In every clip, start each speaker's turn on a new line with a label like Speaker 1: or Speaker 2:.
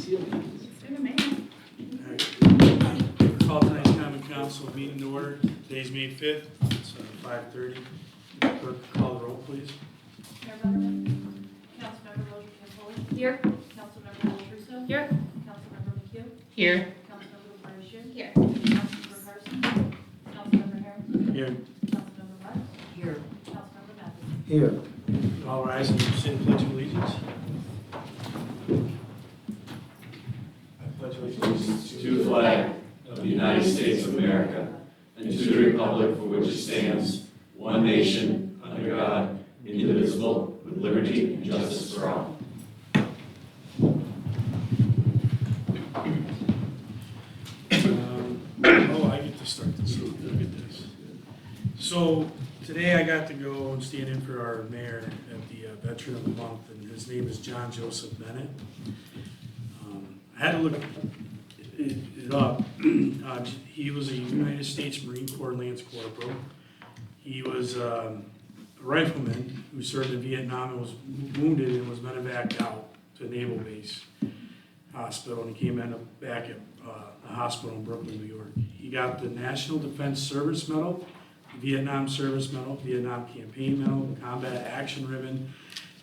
Speaker 1: Call tonight's common council meeting to order. Today's May 5th. It's 5:30. Clerk, call the roll, please.
Speaker 2: Mayor Butterman. Councilmember Rose Campoli. Here. Councilmember Russo. Here. Councilmember McHugh.
Speaker 3: Here.
Speaker 2: Councilmember Parsons.
Speaker 3: Here.
Speaker 2: Councilmember Carson. Councilmember Harris.
Speaker 1: Here.
Speaker 2: Councilmember West.
Speaker 3: Here.
Speaker 2: Councilmember Mathis.
Speaker 4: Here.
Speaker 1: All rise and say the pledge of allegiance. I pledge allegiance
Speaker 5: to the flag of the United States of America and to the republic for which it stands, one nation, under God, indivisible, with liberty and justice for all.
Speaker 1: I get to start this. Look at this. So today I got to go and stand in for our mayor at the Veteran of the Month, and his name is John Joseph Bennett. I had to look it up. He was a United States Marine Corps Lance Corporal. He was a rifleman who served in Vietnam and was wounded and was medevaced out to a naval base hospital, and he came back at the hospital in Brooklyn, New York. He got the National Defense Service Medal, the Vietnam Service Medal, Vietnam Campaign Medal, Combat Action Ribbon,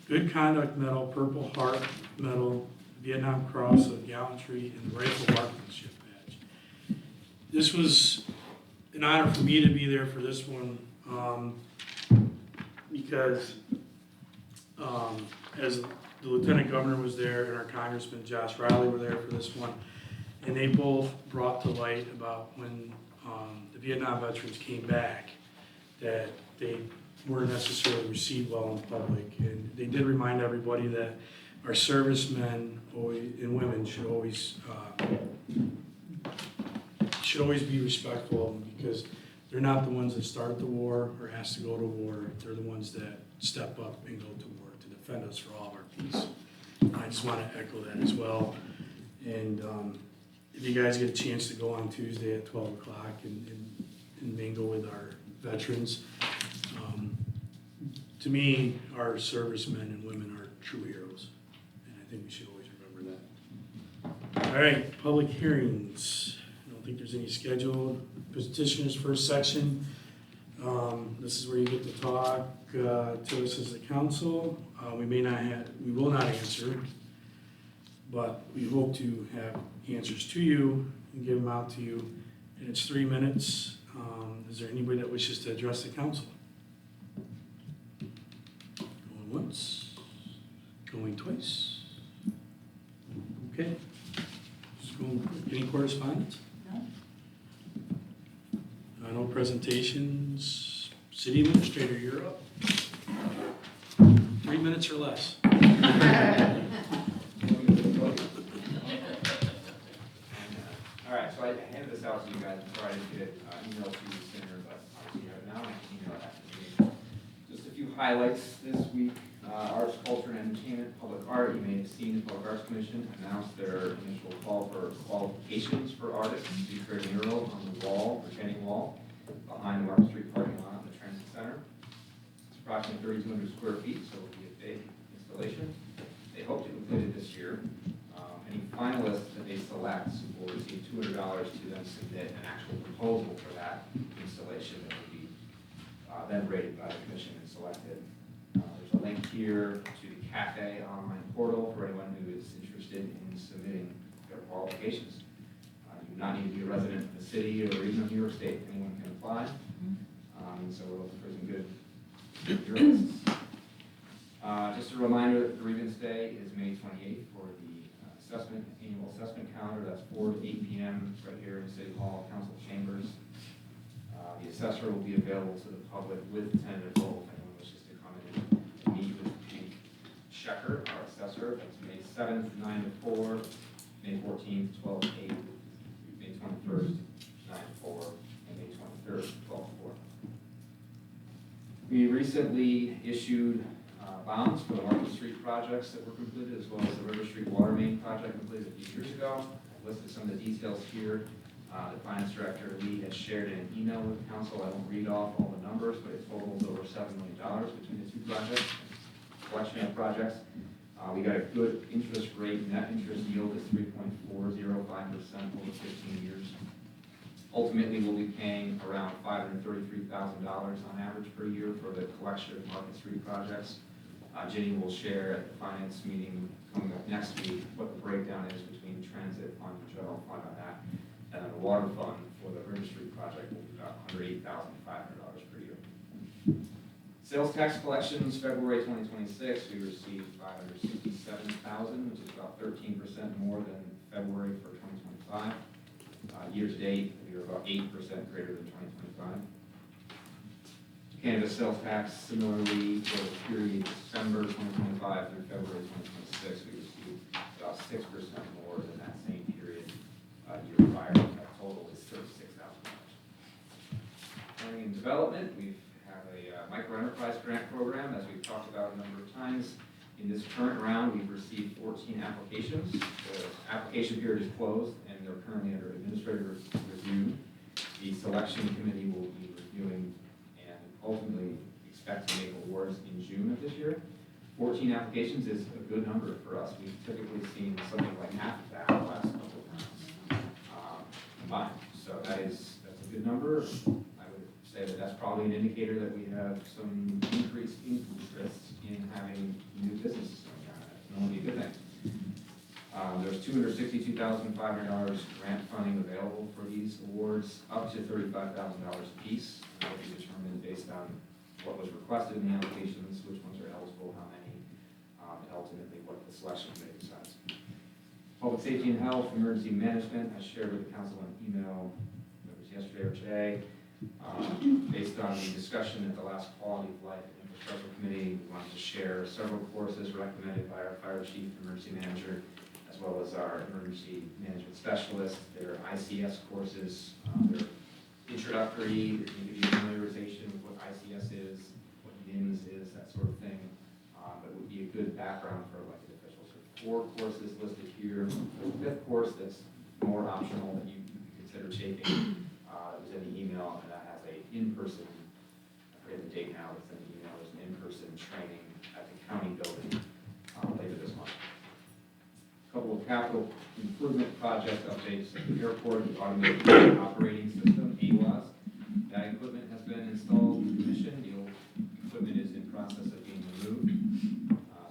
Speaker 1: Good Conduct Medal, Purple Heart Medal, Vietnam Cross of Gallantry, and the Rifle Marksmanship Badge. This was an honor for me to be there for this one because as the Lieutenant Governor was there and our Congressman Josh Riley were there for this one, and they both brought to light about when the Vietnam veterans came back that they weren't necessarily received well in public. And they did remind everybody that our servicemen and women should always be respectful of them, because they're not the ones that start the war or ask to go to war. They're the ones that step up and go to war to defend us for all of our peace. I just want to echo that as well. And if you guys get a chance to go on Tuesday at 12 o'clock and mingle with our veterans, to me, our servicemen and women are true heroes. And I think we should always remember that. All right, public hearings. I don't think there's any scheduled. Petitioners first section. This is where you get to talk to us as a council. We will not answer, but we hope to have answers to you and give them out to you. And it's 3 minutes. Is there anybody that wishes to address the council? Going once, going twice. Okay. Just going quick. Any correspondence?
Speaker 2: No.
Speaker 1: No presentations. City Administrator, you're up. 3 minutes or less.
Speaker 6: All right, so I handed this out to you guys. I'm sorry I didn't get it emailed to you sooner, but obviously you have it now, and I can email it after the meeting. Just a few highlights this week. Arts, Culture, and Entertainment, Public Art. You may have seen the Public Arts Commission announced their initial call for qualifications for artists to create a mural on the wall, retaining wall, behind the Market Street parking lot in the Transit Center. It's approximately 3,200 square feet, so it'll be a big installation. They hope to complete it this year. Any finalists that they select will receive $200 to then submit an actual proposal for that installation that will be then rated by the commission and selected. There's a link here to the CAFE online portal for anyone who is interested in submitting their qualifications. You do not need to be a resident of the city or even of New York State. Anyone can apply. So we're looking for some good jurists. Just a reminder that Grievance Day is May 28th for the annual assessment calendar. That's 4 to 8 p.m. right here in City Hall, Council Chambers. The assessor will be available to the public with tentative vote if anyone wishes to come in and meet with Jake Shecker, our assessor. That's May 7th, 9 to 4, May 14th, 12 to 8, May 21st, 9 to 4, and May 23rd, 12 to 4. We recently issued bonds for the Market Street projects that were completed, as well as the River Street Water Main project completed a few years ago. I've listed some of the details here. The Finance Director Lee has shared in an email with the council. I won't read off all the numbers, but it totals over $7 million between the two projects, collection of projects. We got a good interest rate, net interest yield is 3.405% over 15 years. Ultimately, we'll be paying around $533,000 on average per year for the collection of Market Street projects. Jenny will share at the finance meeting coming up next week what the breakdown is between transit fund and general fund on that. And then the water fund for the River Street project will be about $108,500 per year. Sales tax collections, February 2026, we received $567,000, which is about 13% more than February for 2025. Year to date, we are about 8% greater than 2025. Cannabis sales tax, similarly, for the period December 2025 through February 2026, we received about 6% more than that same period year prior. That total is $36,000. Planning and development, we have a microenterprise grant program, as we've talked about a number of times. In this current round, we've received 14 applications. The application period is closed, and they're currently under administrative review. The selection committee will be reviewing and ultimately expect to make awards in June of this year. 14 applications is a good number for us. We've typically seen something like half of that in the last couple of rounds combined. So that's a good number. I would say that that's probably an indicator that we have some increased interest in having new businesses coming out. That's normally a good thing. There's $262,500 grant funding available for these awards, up to $35,000 a piece. That will be determined based on what was requested in the applications, which ones are eligible, how many, and ultimately what the selection committee decides. Public safety and health, emergency management, I shared with the council an email that was yesterday or today. Based on the discussion at the last Quality of Life and Infrastructure Committee, we wanted to share several courses recommended by our fire chief, emergency manager, as well as our emergency management specialist. Their ICS courses, they're introductory, there's going to be familiarization with what ICS is, what NIMS is, that sort of thing. But it would be a good background for elected officials. So 4 courses listed here. The 5th course that's more optional that you consider taking is in the email, and that has a in-person, I forget the date now, it's in the email, there's an in-person training at the county building later this month. Couple of capital improvement project updates. The airport, the automated operating system, AWAS. That equipment has been installed and commissioned. The old equipment is in process of being removed.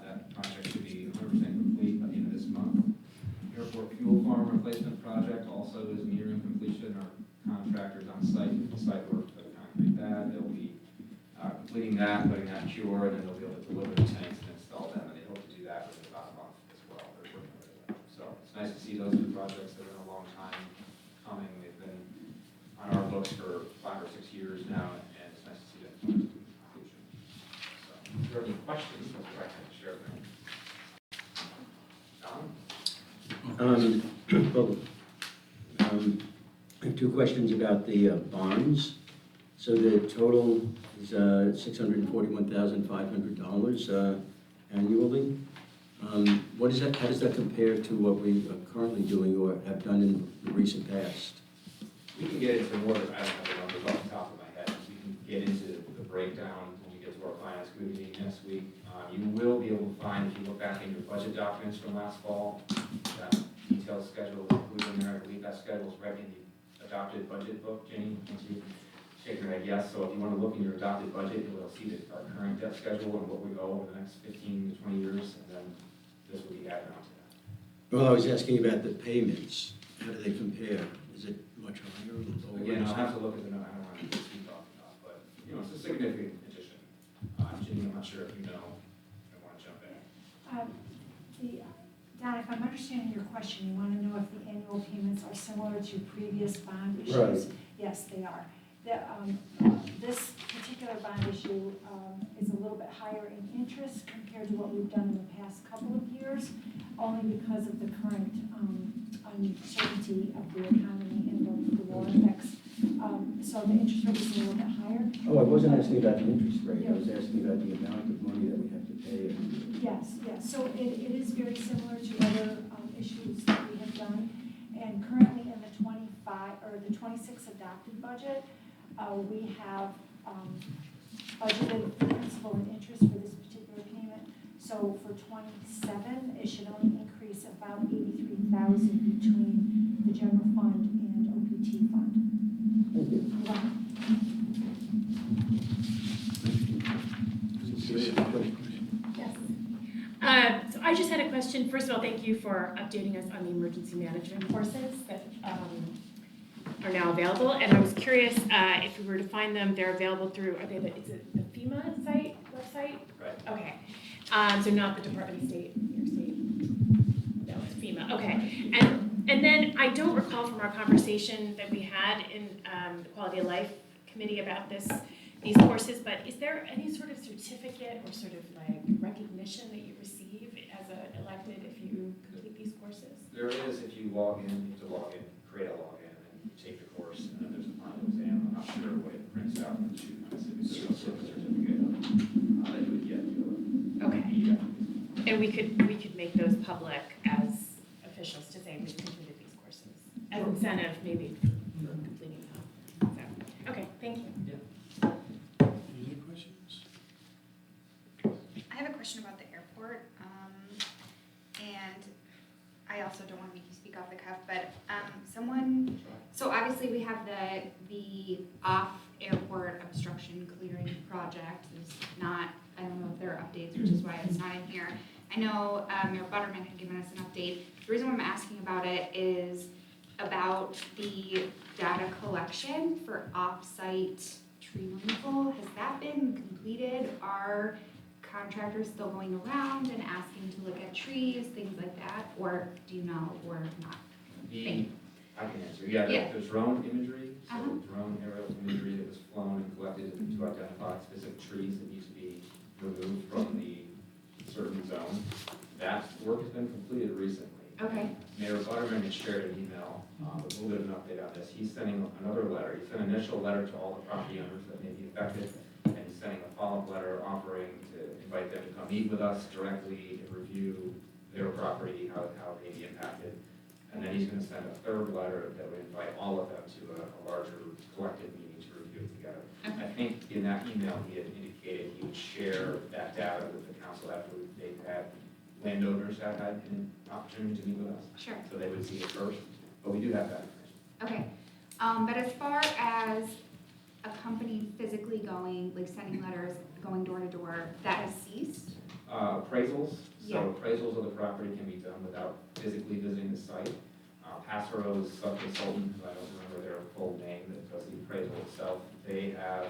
Speaker 6: That project should be 100% complete by the end of this month. Airport fuel farm replacement project also is nearing completion. Our contractors on site, site work for the concrete pad. They'll be completing that, letting that cure, and then they'll be able to deliver the tanks and install them. And they hope to do that within about a month as well. They're working with it. So it's nice to see those 2 projects that have been a long time coming. They've been on our books for 5 or 6 years now, and it's nice to see them come to conclusion. So if there are any questions, that's what I can share with them.
Speaker 3: I have 2 questions about the bonds. So the total is $641,500 annually. What is that? How does that compare to what we are currently doing or have done in the recent past?
Speaker 6: We can get into more, I don't have the numbers off the top of my head. We can get into the breakdown when we get to our finance committee meeting next week. You will be able to find, if you look back in your budget documents from last fall, that detailed schedule is included in there. I believe that schedule is right in the adopted budget book. Jenny, once you shake your head yes. So if you want to look in your adopted budget, you will see our current debt schedule and what we owe over the next 15 to 20 years, and then this will be added on to that.
Speaker 3: Well, I was asking about the payments. How do they compare? Is it much higher or lower?
Speaker 6: Again, I'll have to look at the number. I don't want to speak off the top, but it's a significant addition. Jenny, I'm not sure if you know. I want to jump in.
Speaker 4: Don, if I'm understanding your question, you want to know if the annual payments are similar to previous bond issues?
Speaker 3: Right.
Speaker 4: Yes, they are. This particular bond issue is a little bit higher in interest compared to what we've done in the past couple of years, only because of the current uncertainty of the economy and the war effects. So the interest rate is a little bit higher.
Speaker 3: Oh, I wasn't asking about the interest rate. I was asking about the amount of money that we have to pay.
Speaker 4: Yes, yes. So it is very similar to other issues that we have done. And currently in the 26 adopted budget, we have budgeted principal and interest for this particular payment. So for '27, it should only increase about 83,000 between the general fund and OPT fund.
Speaker 3: Thank you.
Speaker 4: You're welcome.
Speaker 7: Yes. So I just had a question. First of all, thank you for updating us on the emergency management courses that are now available. And I was curious if we were to find them, they're available through, is it the FEMA website?
Speaker 6: Right.
Speaker 7: Okay. So not the Department of State, New York State. No, it's FEMA. Okay. And then I don't recall from our conversation that we had in the Quality of Life Committee about these courses, but is there any sort of certificate or sort of like recognition that you receive as an elected if you complete these courses?
Speaker 6: There is, if you log in, you have to log in, create a login, and then you take the course, and then there's a final exam. I'm not sure what it prints out once you pass it. There's no sort of certificate that you would get.
Speaker 7: Okay.
Speaker 6: Yeah.
Speaker 7: And we could make those public as officials to say we've completed these courses as incentive maybe for completing them. So, okay, thank you.
Speaker 1: Any other questions?
Speaker 8: I have a question about the airport, and I also don't want to make you speak off the cuff, but so obviously we have the off-airport obstruction clearing project. There's not, I don't know if there are updates, which is why it's not in here. I know Mayor Butterman had given us an update. The reason why I'm asking about it is about the data collection for off-site tree removal. Has that been completed? Are contractors still going around and asking to look at trees, things like that? Or do you know, or not?
Speaker 6: I can answer. Yeah,
Speaker 8: Yeah.
Speaker 6: there's drone imagery, so
Speaker 8: Uh-huh.
Speaker 6: drone aerial imagery that was flown and collected to identify specific trees that need to be removed from the certain zone. That work has been completed recently.
Speaker 8: Okay.
Speaker 6: Mayor Butterman has shared an email with a little bit of an update on this. He's sending another letter. He sent an initial letter to all the property owners that may be affected, and he's sending a follow-up letter offering to invite them to come meet with us directly and review their property, how it may be impacted. And then he's going to send a third letter that would invite all of them to a larger collective meeting to review it together. I think in that email, he had indicated he would share that data with the council after they've had landowners have had an opportunity to meet with us.
Speaker 8: Sure.
Speaker 6: So they would see it first, but we do have that information.
Speaker 8: Okay. But as far as a company physically going, like sending letters, going door to door, that has ceased?
Speaker 6: Appraisals,
Speaker 8: Yeah.
Speaker 6: so appraisals of the property can be done without physically visiting the site. Passero's sub-consultant, who I don't remember their full name, that does the appraisal itself, they have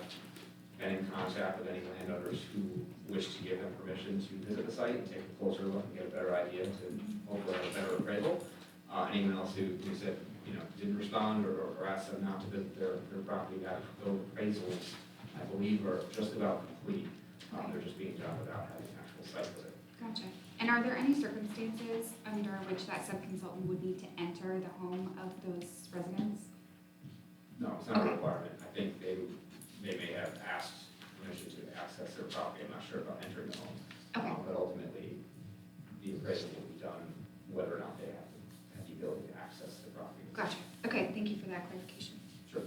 Speaker 6: been in contact with any landowners who wish to give them permission to visit the site and take a closer look and get a better idea to hopefully have a better appraisal. Anyone else who said, didn't respond or asked them not to visit their property, those appraisals, I believe, are just about complete. They're just being done without having an actual site visit.
Speaker 8: Gotcha. And are there any circumstances under which that sub-consultant would need to enter the home of those residents?
Speaker 6: No, it's not a
Speaker 8: Okay.
Speaker 6: requirement. I think they may have asked permission to access their property. I'm not sure about entering the home.
Speaker 8: Okay.
Speaker 6: But ultimately, the appraisal will be done whether or not they have the ability to access the property.
Speaker 8: Gotcha. Okay, thank you for that clarification.
Speaker 6: Sure.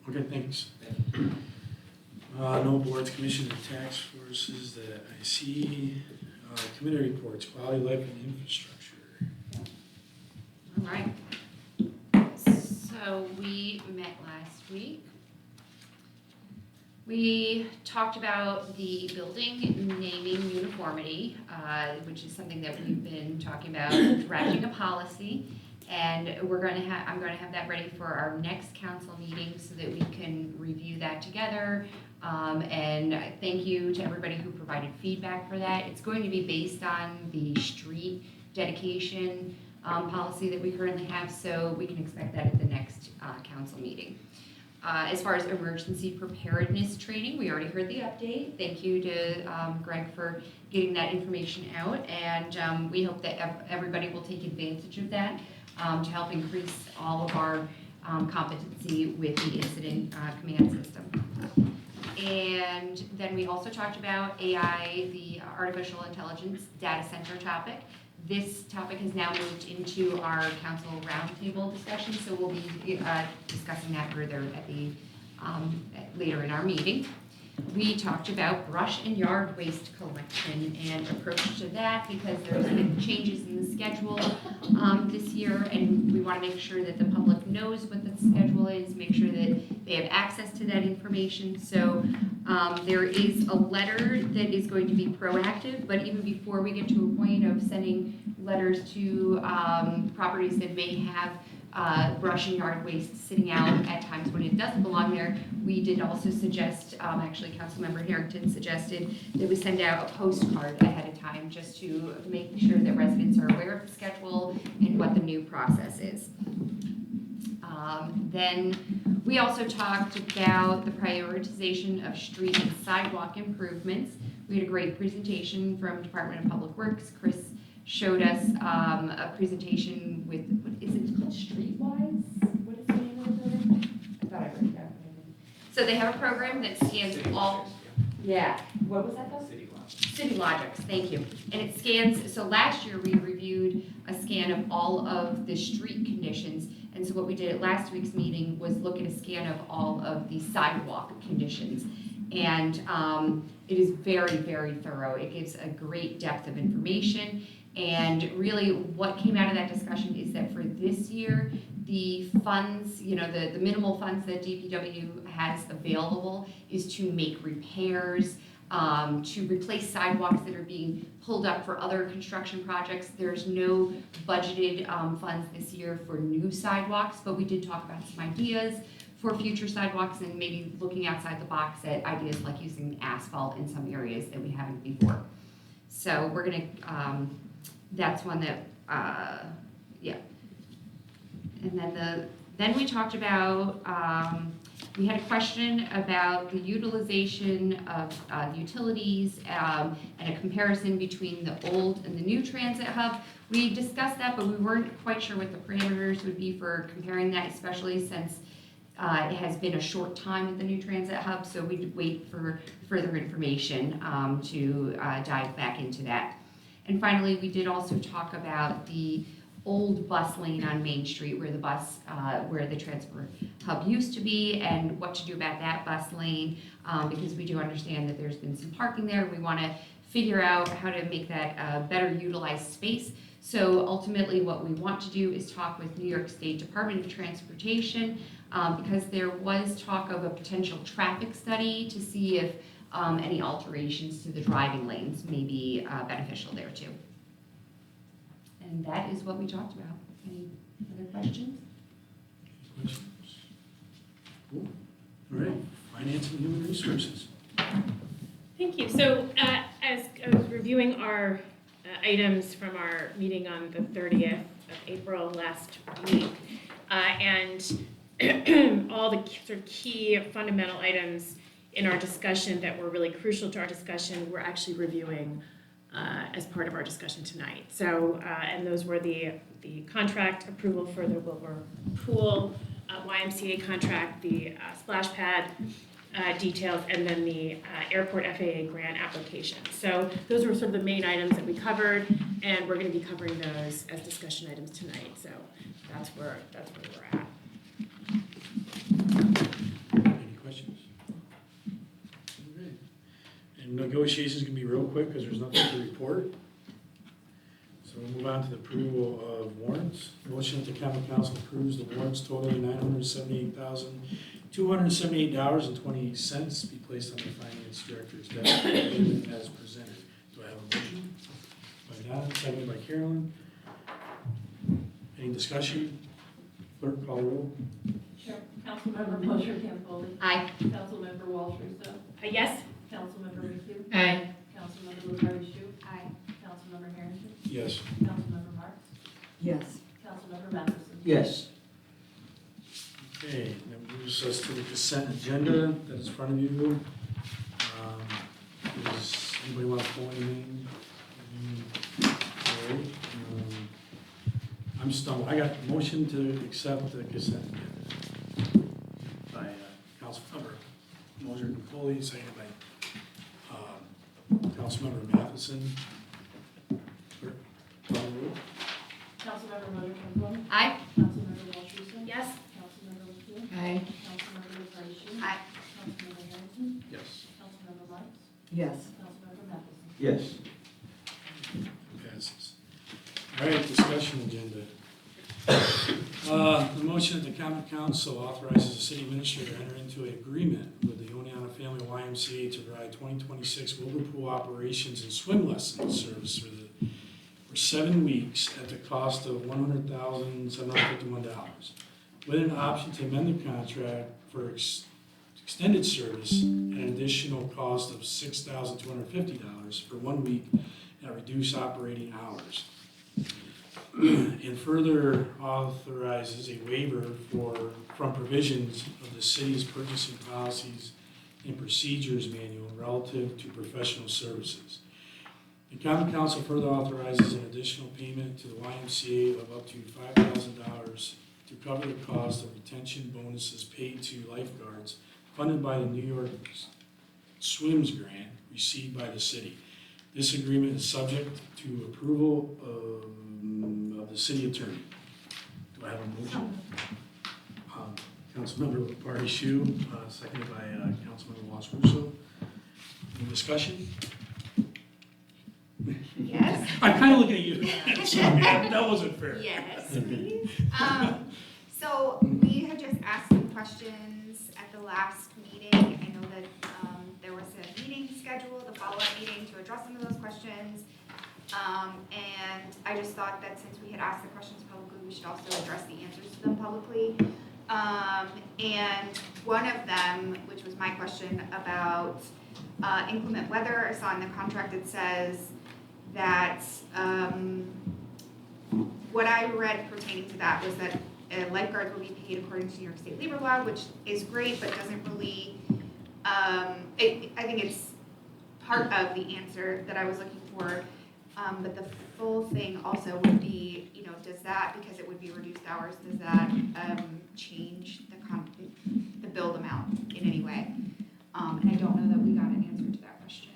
Speaker 1: Okay, thanks.
Speaker 6: Thank you.
Speaker 1: No boards, commission, and task forces that I see. Committee reports, quality of life and infrastructure.
Speaker 9: All right. So we met last week. We talked about the building naming uniformity, which is something that we've been talking about, drafting a policy. And I'm going to have that ready for our next council meeting so that we can review that together. And thank you to everybody who provided feedback for that. It's going to be based on the street dedication policy that we currently have, so we can expect that at the next council meeting. As far as emergency preparedness training, we already heard the update. Thank you to Greg for getting that information out, and we hope that everybody will take advantage of that to help increase all of our competency with the incident command system. And then we also talked about AI, the artificial intelligence data center topic. This topic has now moved into our council roundtable discussion, so we'll be discussing that further at the later in our meeting. We talked about brush and yard waste collection and approach to that because there's been changes in the schedule this year, and we want to make sure that the public knows what the schedule is, make sure that they have access to that information. So there is a letter that is going to be proactive, but even before we get to a point of sending letters to properties that may have brush and yard waste sitting out at times when it doesn't belong there, we did also suggest, actually Councilmember Harrington suggested that we send out a postcard ahead of time just to make sure that residents are aware of the schedule and what the new process is. Then we also talked about the prioritization of street and sidewalk improvements. We had a great presentation from Department of Public Works. Chris showed us a presentation with, what is it called, Streetwise? What is the name of it? I thought I wrote it down. So they have a program that scans all, yeah, what was that though? City Logics, thank you. And it scans, so last year we reviewed a scan of all of the street conditions. And so what we did at last week's meeting was look at a scan of all of the sidewalk conditions. And it is very, very thorough. It gives a great depth of information. And really what came out of that discussion is that for this year, the funds, you know, the minimal funds that DPW has available is to make repairs, to replace sidewalks that are being pulled up for other construction projects. There's no budgeted funds this year for new sidewalks, but we did talk about some ideas for future sidewalks and maybe looking outside the box at ideas like using asphalt in some areas that we haven't before. So we're gonna, that's one that, yeah. And then we talked about, we had a question about the utilization of utilities and a comparison between the old and the new transit hub. We discussed that, but we weren't quite sure what the parameters would be for comparing that, especially since it has been a short time with the new transit hub, so we'd wait for further information to dive back into that. And finally, we did also talk about the old bus lane on Main Street where the transfer hub used to be and what to do about that bus lane, because we do understand that there's been some parking there. We want to figure out how to make that a better utilized space. So ultimately what we want to do is talk with New York State Department of Transportation, because there was talk of a potential traffic study to see if any alterations to the driving lanes may be beneficial there too. And that is what we talked about. Any other questions?
Speaker 1: Questions? Cool. All right, Finance and Human Resources.
Speaker 7: Thank you. So as I was reviewing our items from our meeting on the 30th of April last week, and all the sort of key fundamental items in our discussion that were really crucial to our discussion, we're actually reviewing as part of our discussion tonight. So, and those were the contract approval for the Wilbur Pool YMCA contract, the splash pad details, and then the airport FAA grant application. So those were sort of the main items that we covered, and we're going to be covering those as discussion items tonight. So that's where we're at.
Speaker 1: Any questions? All right. And negotiations can be real quick because there's nothing to report. So we'll move on to the approval of warrants. Motion that the common council approves the warrants totaling $978,278.20 be placed on the finance director's desk as presented. Do I have a motion? By Don, seconded by Carolyn. Any discussion? Clerk, call the roll.
Speaker 2: Sure. Councilmember Mosher Campbell.
Speaker 9: Aye.
Speaker 2: Councilmember Walsh Russo.
Speaker 7: Yes?
Speaker 2: Councilmember McHugh.
Speaker 7: Aye.
Speaker 2: Councilmember Leparish.
Speaker 9: Aye.
Speaker 2: Councilmember Harrington.
Speaker 1: Yes.
Speaker 2: Councilmember Marks.
Speaker 4: Yes.
Speaker 2: Councilmember Matheson.
Speaker 3: Yes.
Speaker 1: Okay, that moves us to the consent agenda that is in front of you. Does anybody want to pull anything? All right. I'm stumped. I got a motion to accept the consent agenda by Councilmember Moser Napoli, seconded by Councilmember Matheson. Clerk, call the roll.
Speaker 2: Councilmember Mosher Campbell.
Speaker 9: Aye.
Speaker 2: Councilmember Walsh Russo.
Speaker 7: Yes?
Speaker 2: Councilmember McHugh.
Speaker 9: Aye.
Speaker 2: Councilmember Leparish.
Speaker 9: Aye.
Speaker 10: Yes.
Speaker 2: Councilmember Matheson.
Speaker 3: Yes.
Speaker 1: Passes. All right, discussion agenda. The motion that the common council authorizes the city administrator to enter into an agreement with the Oneonta Family YMCA to provide 2026 Wilbur Pool operations and swim lessons service for 7 weeks at the cost of $100,751, with an option to amend the contract for extended service at an additional cost of $6,250 for 1 week at reduced operating hours. And further authorizes a waiver from provisions of the city's purchasing policies and procedures manual relative to professional services. The common council further authorizes an additional payment to the YMCA of up to $5,000 to cover the cost of retention bonuses paid to lifeguards funded by the New York Swims grant received by the city. This agreement is subject to approval of the city attorney. Do I have a motion? Councilmember Party Shu, seconded by Councilmember Los Russo. Any discussion?
Speaker 8: Yes.
Speaker 1: I'm kind of looking at you. That wasn't fair.
Speaker 8: Yes, please. So we had just asked some questions at the last meeting. I know that there was a meeting scheduled, a follow-up meeting to address some of those questions. And I just thought that since we had asked the questions publicly, we should also address the answers to them publicly. And one of them, which was my question about inclement weather, I saw in the contract it says that what I read pertaining to that was that lifeguards will be paid according to New York State labor law, which is great, but doesn't really, I think it's part of the answer that I was looking for. But the full thing also would be, does that, because it would be reduced hours, does that change the billed amount in any way? And I don't know that we got an answer to that question.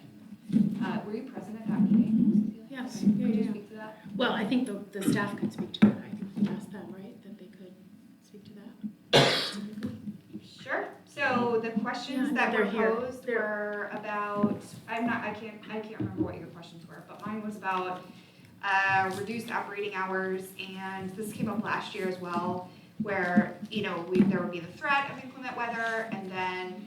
Speaker 8: Were you present at that meeting?
Speaker 7: Yes.
Speaker 8: Okay.
Speaker 7: Yeah,
Speaker 8: Could you
Speaker 7: yeah.
Speaker 8: speak to that?
Speaker 7: Well, I think the staff could speak to it. I think we asked them, right, that they could speak to that.
Speaker 8: Sure. So the questions
Speaker 7: Yeah,
Speaker 8: that were
Speaker 7: they're here.
Speaker 8: posed were about, I can't remember what your questions were, but mine was about reduced operating hours, and this came up last year as well, where, there would be the threat of inclement weather, and then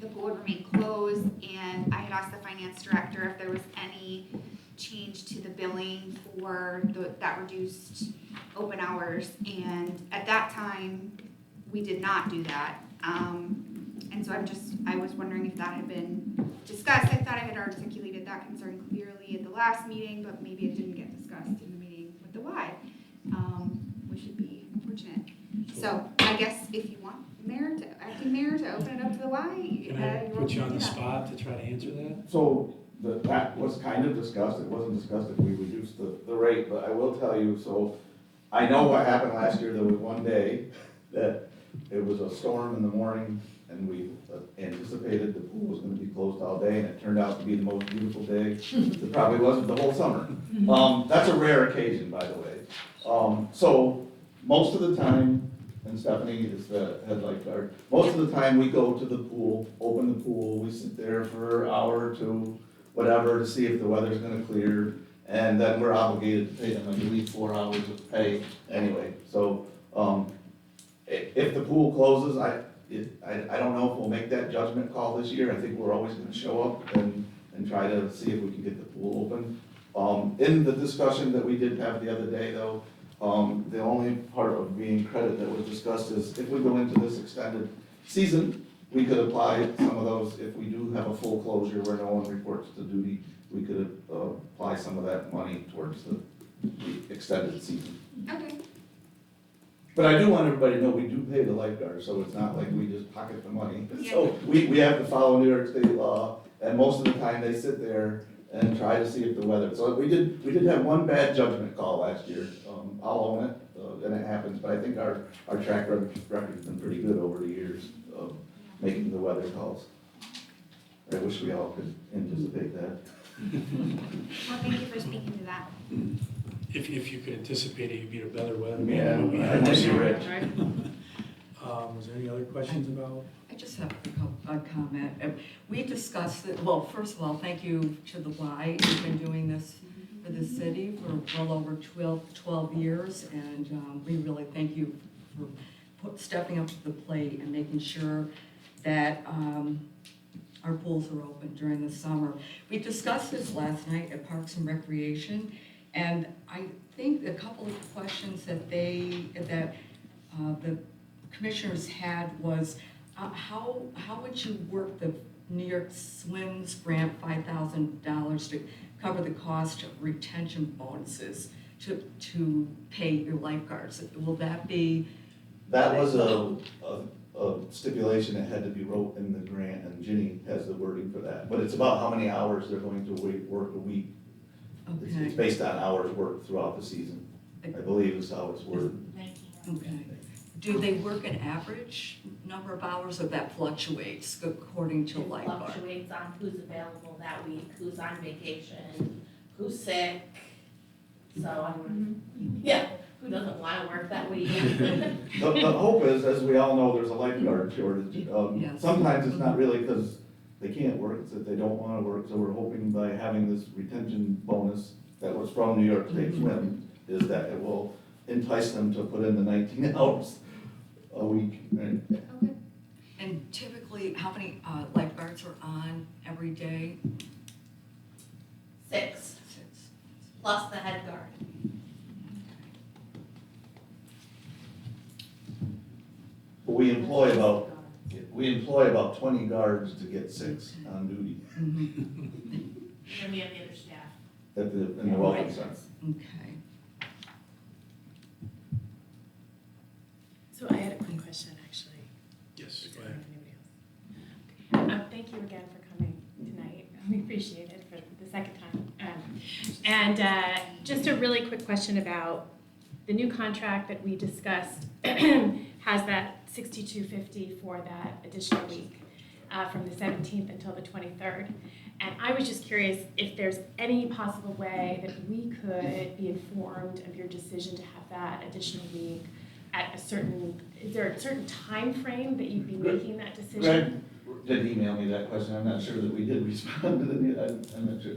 Speaker 8: the pool would remain closed, and I had asked the finance director if there was any change to the billing for that reduced open hours, and at that time, we did not do that. And so I was wondering if that had been discussed. I thought I had articulated that concern clearly at the last meeting, but maybe it didn't get discussed in the meeting with the Y, which would be unfortunate. So I guess if you want acting mayor to open it up to the Y,
Speaker 1: Can I
Speaker 8: you're
Speaker 1: put you on
Speaker 8: welcome to
Speaker 1: the
Speaker 8: do that.
Speaker 1: spot to try to answer that?
Speaker 11: So that was kind of discussed, it wasn't discussed if we reduced the rate, but I will tell you, so I know what happened last year. There was one day that it was a storm in the morning, and we anticipated the pool was gonna be closed all day, and it turned out to be the most beautiful day. It probably wasn't the whole summer. That's a rare occasion, by the way. So most of the time, and Stephanie is the head lifeguard, most of the time we go to the pool, open the pool, we sit there for an hour or two, whatever, to see if the weather's gonna clear, and then we're obligated to pay them, I believe, 4 hours of pay anyway. So, if the pool closes, I don't know if we'll make that judgment call this year. I think we're always gonna show up and try to see if we can get the pool open. In the discussion that we did have the other day though, the only part of being credit that was discussed is if we go into this extended season, we could apply some of those, if we do have a full closure where no one reports to duty, we could apply some of that money towards the extended season.
Speaker 8: Okay.
Speaker 11: But I do want everybody to know we do pay the lifeguards, so it's not like we just pocket the money.
Speaker 8: Yeah.
Speaker 11: So we have to follow New York State law, and most of the time they sit there and try to see if the weather, so we did have one bad judgment call last year. I'll own it, and it happens, but I think our track record's been pretty good over the years of making the weather calls. I wish we all could anticipate that.
Speaker 8: Well, thank you for speaking to that.
Speaker 1: If you could anticipate it, you'd be a better weather.
Speaker 11: Yeah, I miss you, Rich.
Speaker 1: Was there any other questions about?
Speaker 8: I
Speaker 10: just have a comment. We discussed it, well, first of all, thank you to the Y. You've been doing this for the city for well over 12 years, and we really thank you for stepping up to the plate and making sure that our pools are open during the summer. We discussed this last night at Parks and Recreation, and I think a couple of questions that the commissioners had was, how would you work the New York Swims grant $5,000 to cover the cost of retention bonuses to pay your lifeguards? Will that be?
Speaker 11: That was a stipulation that had to be wrote in the grant, and Ginny has the wording for that. But it's about how many hours they're going to work a week. It's
Speaker 10: Okay,
Speaker 11: based on hours worked throughout the season, I believe is how it's worded.
Speaker 10: okay. Do they work an average number of hours, or that fluctuates according to
Speaker 2: It
Speaker 10: lifeguard?
Speaker 2: fluctuates on who's available that week, who's on vacation, who's sick. So, yeah, who doesn't want to work that week?
Speaker 11: The hope is, as we all know, there's a lifeguard shortage.
Speaker 10: Yes.
Speaker 11: Sometimes it's not really because they can't work, it's that they don't wanna work, so we're hoping by having this retention bonus that was from New York State Swim, is that it will entice them to put in the 19 hours a week. And
Speaker 9: Okay.
Speaker 10: And typically, how many lifeguards are on every day?
Speaker 2: 6,
Speaker 10: 6.
Speaker 2: plus the head guard.
Speaker 11: But we employ about 20 guards to get 6 on duty
Speaker 2: And we have the other staff.
Speaker 11: in the welcome center.
Speaker 10: Okay.
Speaker 7: So I had a quick question, actually.
Speaker 1: Yes,
Speaker 7: Does
Speaker 1: go
Speaker 7: anyone
Speaker 1: ahead.
Speaker 7: have anybody else? Thank you again for coming tonight. We appreciate it for the second time. And just a really quick question about the new contract that we discussed has that $62.50 for that additional week from the 17th until the 23rd. And I was just curious if there's any possible way that we could be informed of your decision to have that additional week at a certain, is there a certain time frame that you'd be making that decision?
Speaker 11: Greg did email me that question, I'm not sure that we did respond to it, I'm not sure.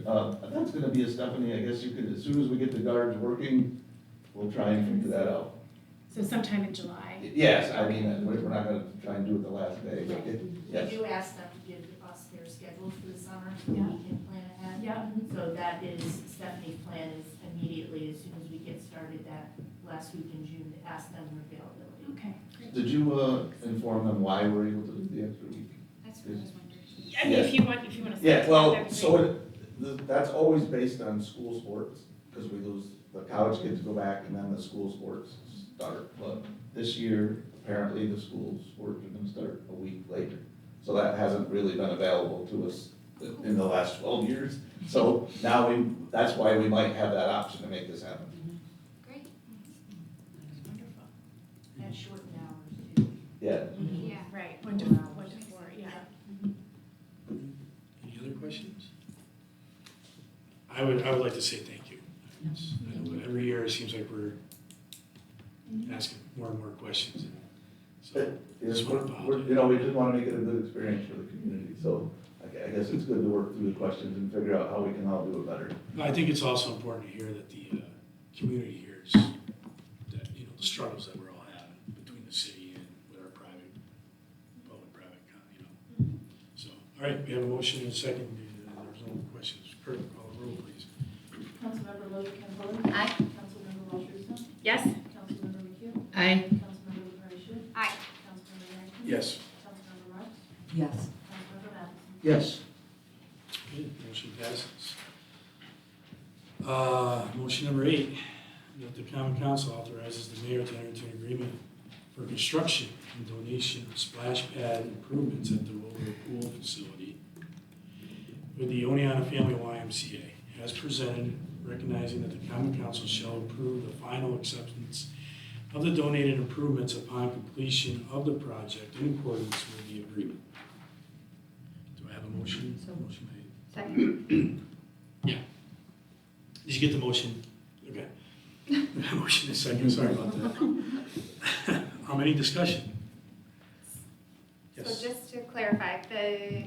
Speaker 11: That's gonna be a Stephanie, I guess you could, as soon as we get the guards working, we'll try and figure that out.
Speaker 7: So sometime in July?
Speaker 11: Yes, I mean, we're not gonna try and do it the last day, but yes.
Speaker 12: We do ask them to give us their schedule for the summer, so
Speaker 7: Yeah.
Speaker 12: we can plan ahead.
Speaker 7: Yeah.
Speaker 12: So that is, Stephanie's plan is immediately, as soon as we get started that last week in June, to ask them their availability.
Speaker 7: Okay, great.
Speaker 11: Did you, inform them why we're able to do the extra week?
Speaker 9: That's what I was wondering.
Speaker 7: I mean, if you want to.
Speaker 11: Yeah, well, so that's always based on school sports, because we lose, the college kids go back and then the school sports start. But this year, apparently, the school sports are gonna start a week later. So that hasn't really been available to us in the last 12 years. So now that's why we might have that option to make this happen.
Speaker 9: Great.
Speaker 7: Wonderful.
Speaker 12: And shorten hours too.
Speaker 11: Yeah.
Speaker 9: Yeah.
Speaker 7: Right, 1 to 4, yeah.
Speaker 1: Any other questions? I would like to say thank you. I know every year it seems like we're asking more and more questions. So,
Speaker 11: Yes,
Speaker 1: just want to apologize.
Speaker 11: you know, we just wanna make it a good experience for the community, so I guess it's good to work through the questions and figure out how we can all do it better.
Speaker 1: I think it's also important to hear that the community hears that, you know, the struggles that we're all having between the city and with our private, public-private, you know. So, all right, we have a motion and a second. There's no questions. Kurt, call the roll, please.
Speaker 2: Councilmember Logan Campbell.
Speaker 9: Aye.
Speaker 2: Councilmember Walter.
Speaker 7: Yes?
Speaker 2: Councilmember McHugh.
Speaker 7: Aye.
Speaker 2: Councilmember LaFarge.
Speaker 9: Aye.
Speaker 2: Councilmember Rankin.
Speaker 1: Yes.
Speaker 2: Councilmember Marks.
Speaker 10: Yes.
Speaker 2: Councilmember Madison.
Speaker 3: Yes.
Speaker 1: Okay, motion passes. Motion number 8, that the common council authorizes the mayor to enter into an agreement for construction and donation of splash pad improvements at the Wilbur Pool facility with the Oneonta Family YMCA, as presented, recognizing that the common council shall approve the final acceptance of the donated improvements upon completion of the project in accordance with the agreement. Do I have a motion? Motion made.
Speaker 9: Second.
Speaker 1: Did you get the motion? Okay. Motion is second, sorry about that. Any discussion?
Speaker 8: So
Speaker 1: Yes.
Speaker 8: just to clarify, the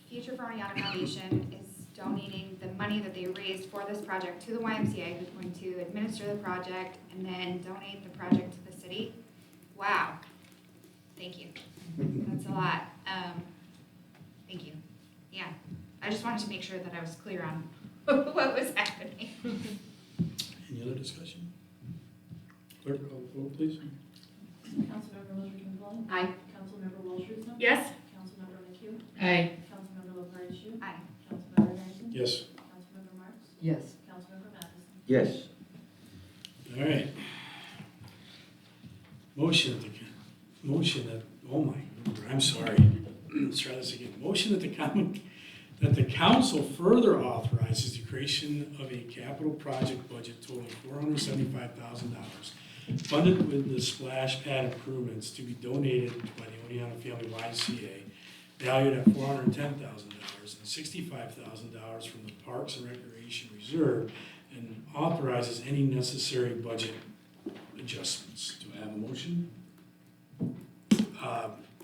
Speaker 8: Future for Oneonta Foundation is donating the money that they raised for this project to the YMCA, who's going to administer the project and then donate the project to the city. Wow. Thank you. That's a lot. Thank you. Yeah, I just wanted to make sure that I was clear on what was happening.
Speaker 1: Any other discussion? Clerk, call the vote, please.
Speaker 12: Councilmember Hilliard Kimball?
Speaker 9: Aye.
Speaker 12: Councilmember Wilchelson?
Speaker 7: Yes?
Speaker 12: Councilmember McHugh?
Speaker 9: Aye.
Speaker 12: Councilmember LaFarge?
Speaker 8: Aye.
Speaker 12: Councilmember Harrison?
Speaker 1: Yes.
Speaker 12: Councilmember Marks?
Speaker 10: Yes.
Speaker 12: Councilmember Matheson?
Speaker 3: Yes.
Speaker 1: All right. Motion that, oh my, I'm sorry. Let's try this again. Motion that the council further authorizes the creation of a capital project budget totaling $475,000, funded with the splash pad improvements to be donated by the Oneonta Family YMCA, valued at $410,000, and $65,000 from the Parks and Recreation Reserve, and authorizes any necessary budget adjustments. Do I have a motion?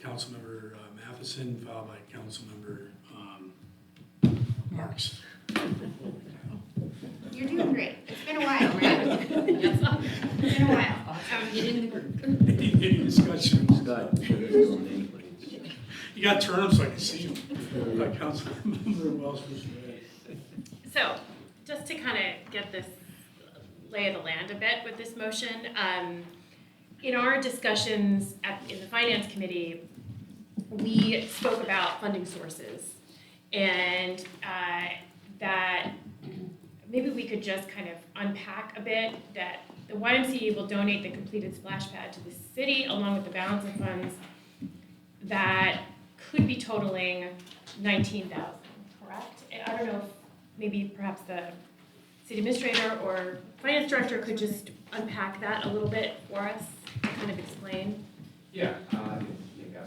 Speaker 1: Councilmember Matheson, followed by Councilmember Marks.
Speaker 8: You're doing great. It's been a while, right? It's been a while.
Speaker 9: Get in the group.
Speaker 1: Any discussion?
Speaker 3: Scott, your name, please.
Speaker 1: You got to turn them so I can see them. By Councilmember Welch, Mr. Ray.
Speaker 7: So, just to kind of get this lay of the land a bit with this motion, in our discussions in the Finance Committee, we spoke about funding sources, and that maybe we could just kind of unpack a bit that the YMCA will donate the completed splash pad to the city along with the balance of funds that could be totaling $19,000, correct? I don't know if maybe perhaps the city administrator or finance director could just unpack that a little bit for us, kind of explain.
Speaker 6: Yeah,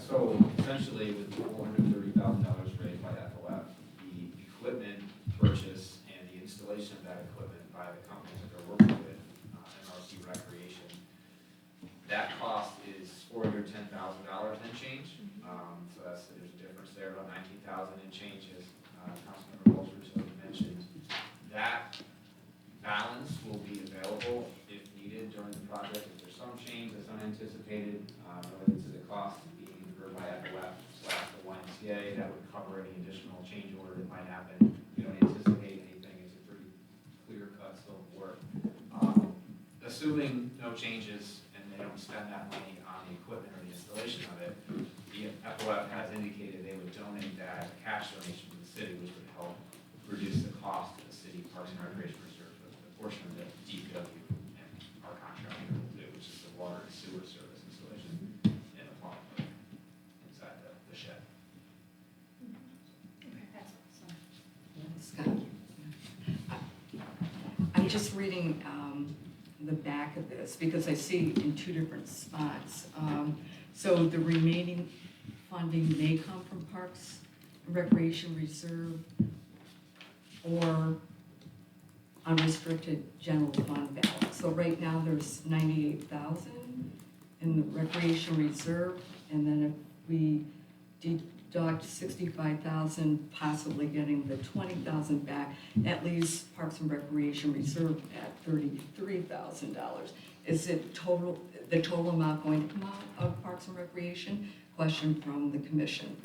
Speaker 6: so essentially with $430,000 raised by FOF, the equipment purchase and the installation of that equipment by the companies that they're working with, NRC Recreation, that cost is $410,000 and change. So there's a difference there, about $19,000 and change, as Councilmember Walters mentioned. That balance will be available if needed during the project. If there's some change that's unanticipated related to the cost being incurred by FOF/the YMCA, that would cover any additional change order that might happen. We don't anticipate anything. It's a pretty clear-cut scope of work. Assuming no changes and they don't spend that money on the equipment or the installation of it, the FOF has indicated they would donate that as a cash donation to the city, which would help reduce the cost to the city Parks and Recreation Reserve, the portion of the DPW and our contractor will do, which is the water and sewer service installation in the plumbing inside the shed.
Speaker 8: That's awesome.
Speaker 10: Scott. I'm just reading the back of this because I see in two different spots. So the remaining funding may come from Parks and Recreation Reserve or unrestricted general fund balance. So right now there's 98,000 in the Recreation Reserve, and then if we deduct 65,000, possibly getting the 20,000 back, that leaves Parks and Recreation Reserve at $33,000. Is it the total amount going to come out of Parks and Recreation? Question from the commission.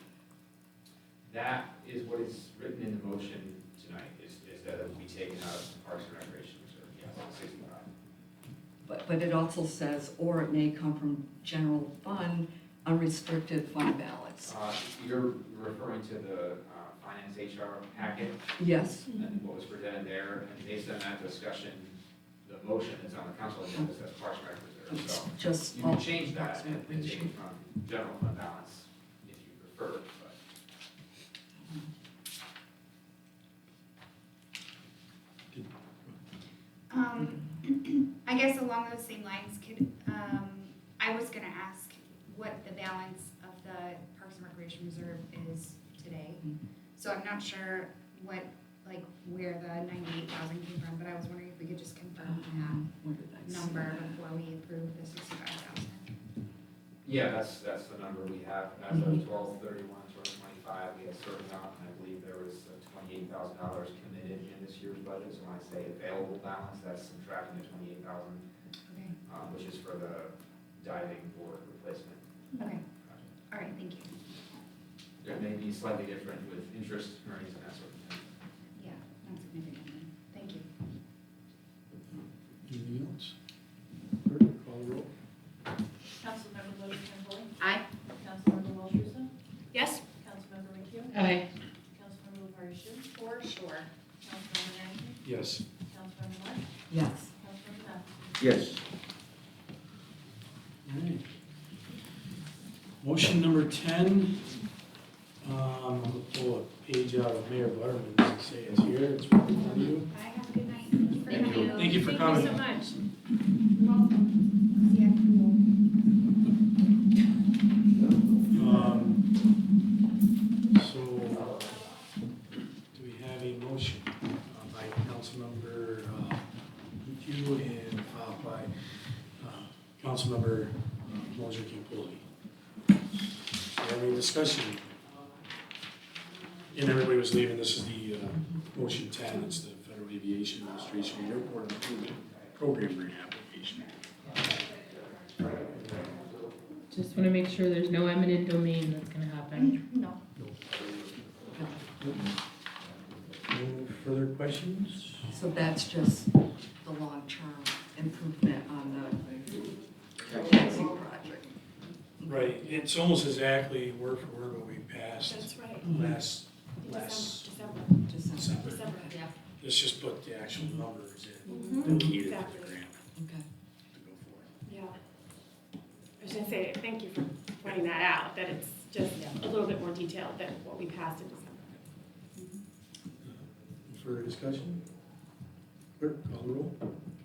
Speaker 6: That is what is written in the motion tonight, is that it will be taken out of the Parks and Recreation Reserve, yes, 65.
Speaker 10: But it also says, or it may come from general fund, unrestricted fund balance.
Speaker 6: You're referring to the finance HR packet
Speaker 10: Yes?
Speaker 6: and what was presented there, and based on that discussion, the motion that's on the council agenda says Parks and Rec Reserve, so
Speaker 10: Just
Speaker 6: you can change that and take it from general fund balance if you prefer, but.
Speaker 8: I guess along those same lines, I was gonna ask what the balance of the Parks and Recreation Reserve is today. So I'm not sure where the 98,000 came from, but I was wondering if we could just confirm
Speaker 10: Where did I
Speaker 8: that
Speaker 10: see
Speaker 8: number
Speaker 10: that?
Speaker 8: before we approve the 65,000.
Speaker 6: Yeah, that's the number we have. As of 12/31/2025, we had a certain amount, and I believe there was $28,000 committed in this year's budget. So when I say available balance, that's subtracting the 28,000,
Speaker 9: Okay.
Speaker 6: which is for the diving board replacement
Speaker 9: Okay,
Speaker 6: project.
Speaker 9: all right, thank you.
Speaker 6: It may be slightly different with interest earnings and that sort of thing.
Speaker 9: Yeah, not significant then. Thank you.
Speaker 1: Anything else? Clerk, call the roll.
Speaker 12: Councilmember Lewis Campbell.
Speaker 9: Aye.
Speaker 12: Councilmember Wilkerson.
Speaker 7: Yes?
Speaker 12: Councilmember McHugh.
Speaker 7: Aye.
Speaker 12: Councilmember LaFarge.
Speaker 9: For sure.
Speaker 12: Councilmember Mackey.
Speaker 1: Yes.
Speaker 12: Councilmember March.
Speaker 10: Yes.
Speaker 12: Councilmember Matheson.
Speaker 3: Yes.
Speaker 1: Alright. Motion number 10, I'm gonna pull a page out of Mayor Butterman's and say it's here, it's right in front of you.
Speaker 8: Bye, have a good night.
Speaker 1: Thank you. Thank you for coming.
Speaker 7: Thank you so much.
Speaker 8: You're welcome. See ya.
Speaker 1: So, do we have a motion by Councilmember McHugh and followed by Councilmember Moser Campoli? Do we have any discussion? And everybody was leaving, this is the motion 10, it's the Federal Aviation Administration Airport Improvement Program Grant application.
Speaker 13: Just want to make sure there's no eminent domain that's going to happen.
Speaker 8: No.
Speaker 1: No further questions?
Speaker 10: So that's just the long-term improvement on the taxi project.
Speaker 1: Right, it's almost exactly word for word what we passed
Speaker 7: That's right.
Speaker 1: last
Speaker 7: December.
Speaker 1: December.
Speaker 7: December.
Speaker 9: Yeah.
Speaker 1: Let's just put the actual numbers in,
Speaker 7: Mhm.
Speaker 1: the key to the
Speaker 7: Exactly.
Speaker 1: grant
Speaker 10: Okay.
Speaker 1: to go for.
Speaker 7: Yeah. I was gonna say, thank you for pointing that out, that it's just a little bit more detailed than what we passed in December.
Speaker 1: No further discussion? Clerk, call the roll.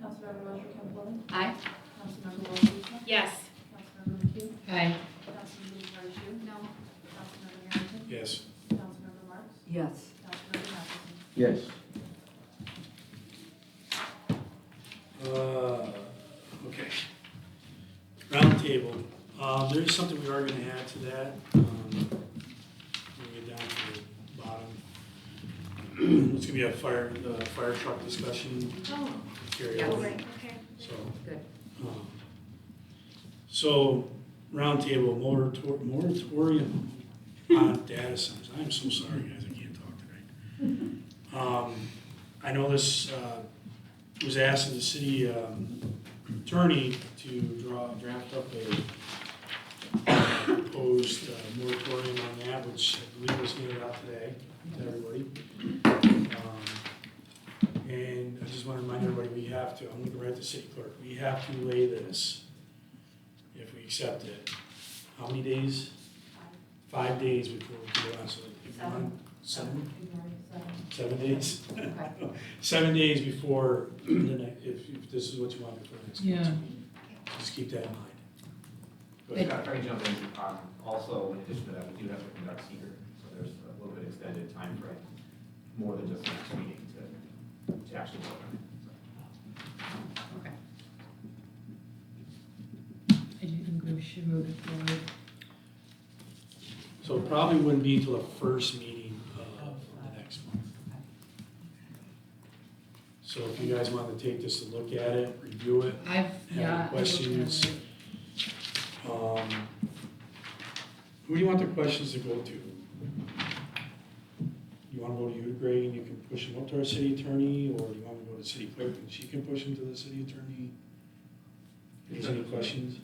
Speaker 12: Councilmember Moser Campbell.
Speaker 9: Aye.
Speaker 12: Councilmember Wilkerson.
Speaker 7: Yes.
Speaker 12: Councilmember McHugh.
Speaker 13: Aye.
Speaker 12: Councilmember LaFarge.
Speaker 8: No.
Speaker 12: Councilmember Harrington.
Speaker 1: Yes.
Speaker 12: Councilmember Marks.
Speaker 10: Yes.
Speaker 12: Councilmember Matheson.
Speaker 3: Yes.
Speaker 1: Okay. Roundtable, there's something we are gonna add to that, when we get down to the bottom. It's gonna be a fire truck discussion,
Speaker 7: Oh,
Speaker 1: carry
Speaker 9: Yeah,
Speaker 1: over.
Speaker 7: right, okay.
Speaker 1: So,
Speaker 9: Good.
Speaker 1: so, roundtable moratorium on data centers. I'm so sorry, guys, I can't talk tonight. I know this was asked of the city attorney to draft up a proposed moratorium on that, which I believe was handed out today to everybody. And I just want to remind everybody, we have to, I'm looking right at the city clerk, we have to lay this, if we accept it, how many days? 5 days before we do it, so if you want, 7 days?
Speaker 9: Okay.
Speaker 1: 7 days before the next, if this is what you want before the next
Speaker 13: Yeah.
Speaker 1: meeting. Just keep that in mind. Go ahead.
Speaker 6: Scott, if I can jump in, also, in addition to that, we do have to conduct secret, so there's a little bit extended time frame, more than just the next meeting to actually vote on it.
Speaker 9: Okay.
Speaker 13: I do think we should move it forward.
Speaker 1: So it probably wouldn't be till the first meeting of the next month. So if you guys want to take this to look at it, review it,
Speaker 13: I've,
Speaker 1: have
Speaker 13: yeah.
Speaker 1: any questions? Who do you want the questions to go to? You want to go to you, Greg, and you can push them up to our city attorney, or do you want to go to the city clerk and she can push them to the city attorney? If there's any questions?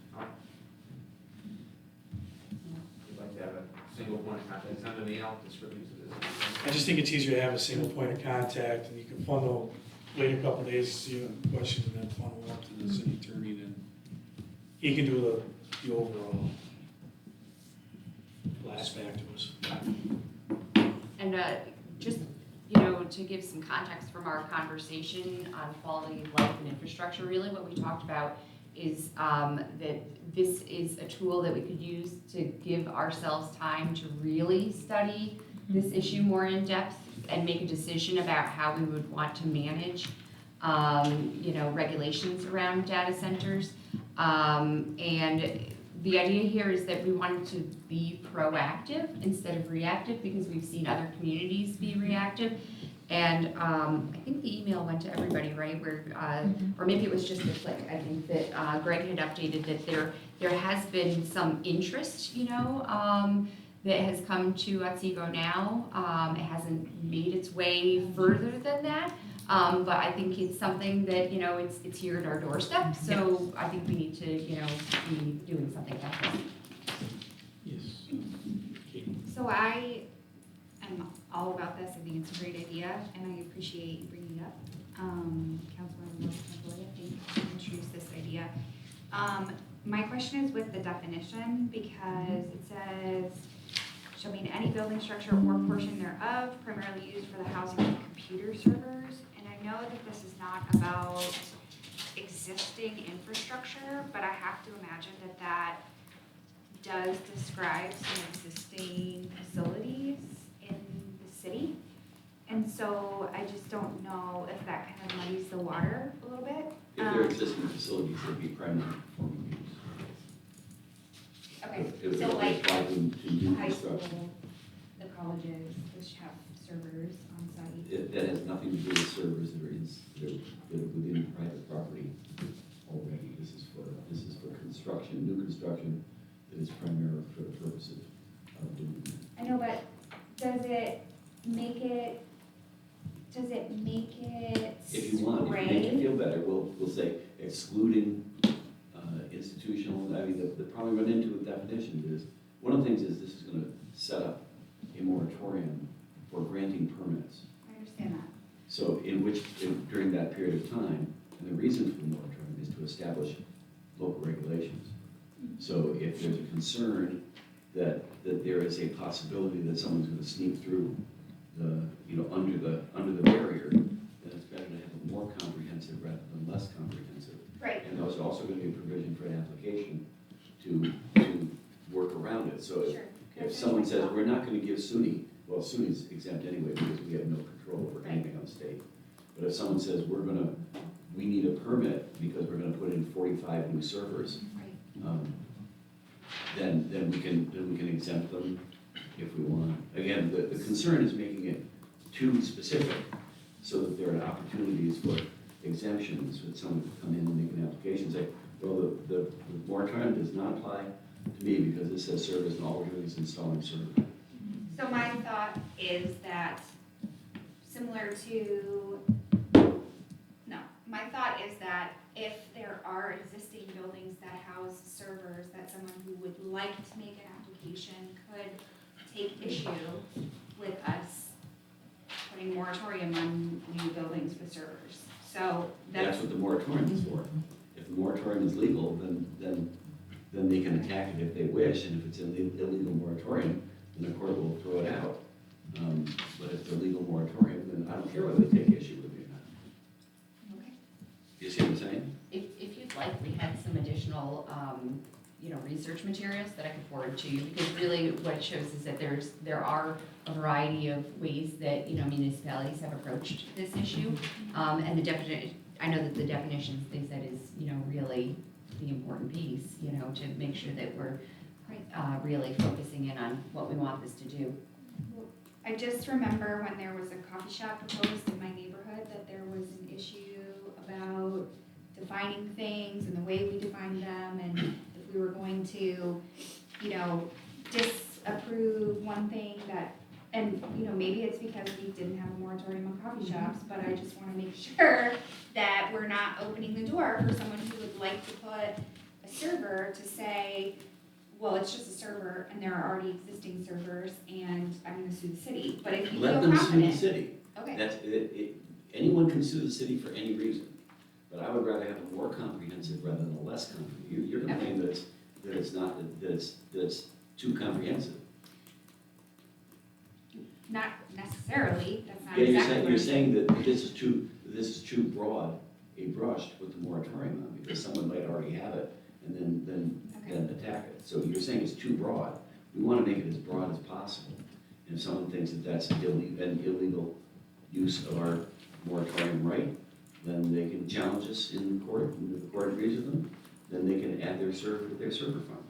Speaker 6: We'd like to have a single point of contact, send an email, distribute to this.
Speaker 1: I just think it's easier to have a single point of contact, and you can funnel, wait a couple days to see the questions, and then funnel up to the city attorney, then he can do the overall blast back to us.
Speaker 9: And just, you know, to give some context from our conversation on quality of life and infrastructure, really what we talked about is that this is a tool that we could use to give ourselves time to really study this issue more in depth and make a decision about how we would want to manage, you know, regulations around data centers. And the idea here is that we wanted to be proactive instead of reactive, because we've seen other communities be reactive. And I think the email went to everybody, right, where, or maybe it was just a click, I think that Greg had updated that there has been some interest, that has come to Otsego now. It hasn't made its way further than that, but I think it's something that, it's here at our doorstep, so I think we need to, be doing something about that.
Speaker 1: Yes. Katie.
Speaker 8: So I am all about this. I think it's a great idea, and I appreciate you bringing it up. Councilmember Montoya, thank you for introducing this idea. My question is with the definition, because it says, shall mean any building structure or portion thereof primarily used for the housing of computer servers. And I know that this is not about existing infrastructure, but I have to imagine that that does describe some existing facilities in the city. And so I just don't know if that kind of muddies the water a little bit.
Speaker 3: If there are existing facilities, they'd be primary performing use.
Speaker 8: Okay,
Speaker 3: If
Speaker 8: so
Speaker 3: they
Speaker 8: like
Speaker 3: apply to new
Speaker 8: high school,
Speaker 3: construction,
Speaker 8: the colleges, which have servers on site.
Speaker 3: that has nothing to do with servers that are within private property already. This is for construction, new construction that is primarily for the purpose of doing that.
Speaker 8: I know, but does it make it
Speaker 3: If you want, if you make
Speaker 8: gray?
Speaker 3: it feel better, we'll say excluding institutional, I mean, the problem we run into with definition is, one of the things is this is gonna set up a moratorium for granting permits.
Speaker 8: I understand that.
Speaker 3: So during that period of time, and the reason for the moratorium is to establish local regulations. So if there's a concern that there is a possibility that someone's gonna sneak through under the barrier, then it's better to have a more comprehensive rather than less comprehensive.
Speaker 8: Right.
Speaker 3: And there's also gonna be a provision for an application to work around it. So
Speaker 8: Sure.
Speaker 3: if someone says, we're not gonna give SUNY, well, SUNY's exempt anyway because we have no control over anything on the state. But if someone says, we need a permit because we're gonna put in 45 new servers,
Speaker 8: Right.
Speaker 3: then we can exempt them if we want. Again, the concern is making it too specific so that there are opportunities for exemptions, that someone could come in and make an application, say, well, the moratorium does not apply to me because it says service and all we're doing is installing servers.
Speaker 8: So my thought is that similar to, my thought is that if there are existing buildings that house servers, that someone who would like to make an application could take issue with us putting moratorium on new buildings with servers. So
Speaker 3: That's what the moratorium is for. If the moratorium is legal, then they can attack it if they wish, and if it's an illegal moratorium, then the court will throw it out. But if it's a legal moratorium, then I don't care whether they take issue with it or not.
Speaker 8: Okay.
Speaker 3: You see what I'm saying?
Speaker 9: If you'd like, we had some additional, research materials that I could forward to you, because really what it shows is that there are a variety of ways that, municipalities have approached this issue. And the definition, I know that the definitions, they said is, really the important piece, to make sure that we're really focusing in on what we want this to do.
Speaker 8: I just remember when there was a coffee shop proposed in my neighborhood, that there was an issue about defining things and the way we define them, and if we were going to, disapprove one thing that, and, maybe it's because we didn't have a moratorium on coffee shops, but I just wanna make sure that we're not opening the door for someone who would like to put a server to say, well, it's just a server and there are already existing servers and I'm gonna sue the city, but if you
Speaker 3: Let
Speaker 8: feel
Speaker 3: them sue the
Speaker 8: confident.
Speaker 3: city.
Speaker 8: Okay.
Speaker 3: That's, anyone can sue the city for any reason, but I would rather have a more comprehensive rather than a less comprehensive. You're complaining that it's too comprehensive.
Speaker 8: Not necessarily, that's not
Speaker 3: Yeah,
Speaker 8: exactly what
Speaker 3: you're
Speaker 8: I'm
Speaker 3: saying that this is too broad a brush to put the moratorium on, because someone might already have it and then attack it. So you're saying it's too broad. We want to make it as broad as possible. And if someone thinks that that's an illegal use of our moratorium right, then they can challenge us in court, and if the court agrees with them, then they can add their server to their server farm.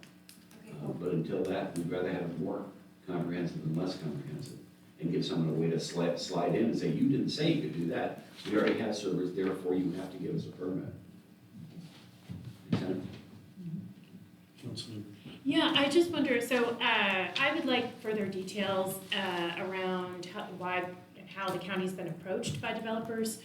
Speaker 3: But until that, we'd rather have more comprehensive than less comprehensive, and give someone a way to slide in and say, you didn't say you could do that. We already have servers, therefore you have to give us a permit. Make sense?
Speaker 1: Councilmember.
Speaker 7: Yeah, I just wonder, so I would like further details around why and how the county's been approached by developers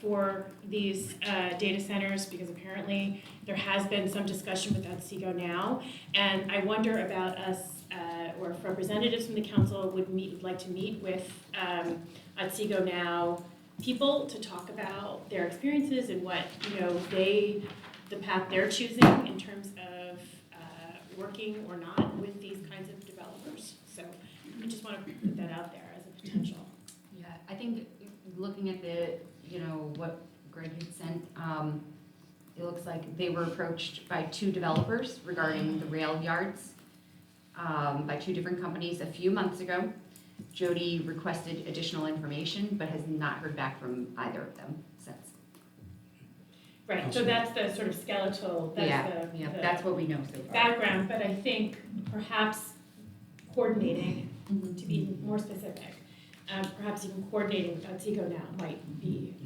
Speaker 7: for these data centers, because apparently there has been some discussion with Otsego Now. And I wonder about us, or if representatives from the council would like to meet with Otsego Now people to talk about their experiences and what, the path they're choosing in terms of working or not with these kinds of developers. So I just want to put that out there as a potential.
Speaker 9: Yeah, I think looking at the, what Greg had sent, it looks like they were approached by 2 developers regarding the rail yards by 2 different companies a few months ago. Jody requested additional information, but has not heard back from either of them since.
Speaker 7: Right, so that's the sort of skeletal, that's the
Speaker 9: That's what we know so far.
Speaker 7: background, but I think perhaps coordinating, to be more specific, perhaps even coordinating with Otsego Now might be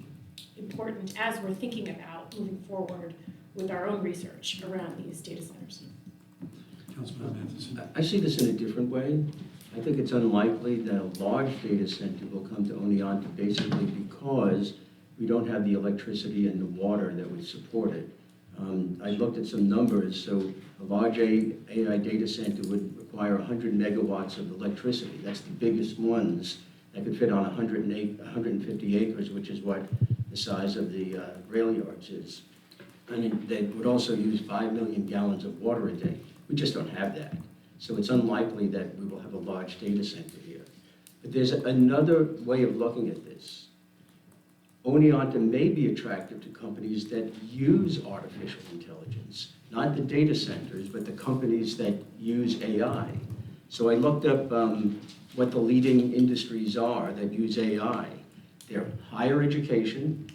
Speaker 7: important as we're thinking about moving forward with our own research around these data centers.
Speaker 1: Councilman Matheson.
Speaker 14: I see this in a different way. I think it's unlikely that a large data center will come to Oneonta basically because we don't have the electricity and the water that would support it. I looked at some numbers, so a large AI data center would require 100 megawatts of electricity. That's the biggest ones that could fit on 150 acres, which is what the size of the rail yards is. And they would also use 5 million gallons of water a day. We just don't have that. So it's unlikely that we will have a large data center here. But there's another way of looking at this. Oneonta may be attractive to companies that use artificial intelligence, not the data centers, but the companies that use AI. So I looked up what the leading industries are that use AI. They're higher education,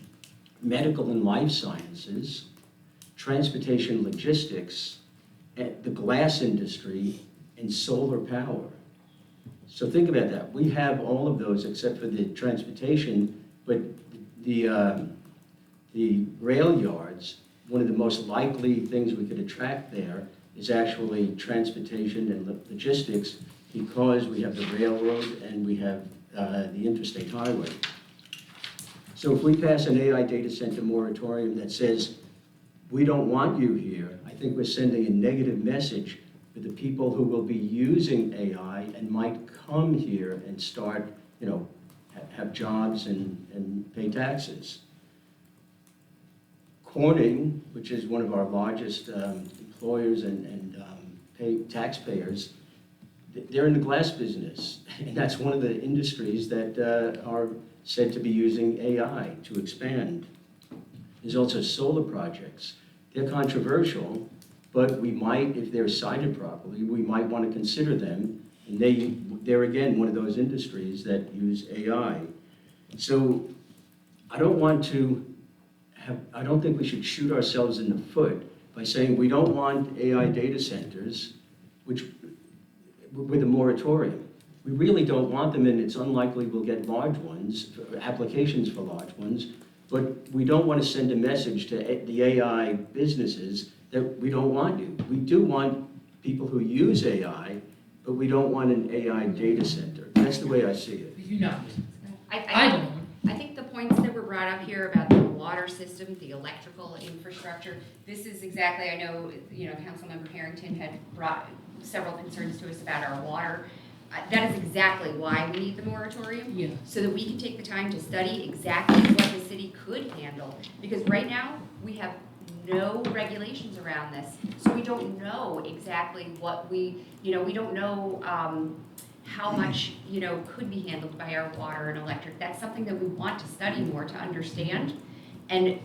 Speaker 14: medical and life sciences, transportation logistics, the glass industry, and solar power. So think about that. We have all of those except for the transportation, but the rail yards, one of the most likely things we could attract there is actually transportation and logistics, because we have the railroad and we have the interstate highway. So if we pass an AI data center moratorium that says, we don't want you here, I think we're sending a negative message for the people who will be using AI and might come here and start, have jobs and pay taxes. Corning, which is one of our largest employers and taxpayers, they're in the glass business. And that's one of the industries that are said to be using AI to expand. There's also solar projects. They're controversial, but we might, if they're sited properly, we might want to consider them. And they're again one of those industries that use AI. So I don't think we should shoot ourselves in the foot by saying we don't want AI data centers, which with a moratorium. We really don't want them, and it's unlikely we'll get large ones, applications for large ones, but we don't want to send a message to the AI businesses that we don't want you. We do want people who use AI, but we don't want an AI data center. That's the way I see it.
Speaker 9: I think the points that were brought up here about the water system, the electrical infrastructure, this is exactly, I know, Councilmember Harrington had brought several concerns to us about our water. That is exactly why we need the moratorium, so that we can take the time to study exactly what the city could handle. Because right now, we have no regulations around this, so we don't know exactly what we don't know how much, could be handled by our water and electric. That's something that we want to study more to understand. And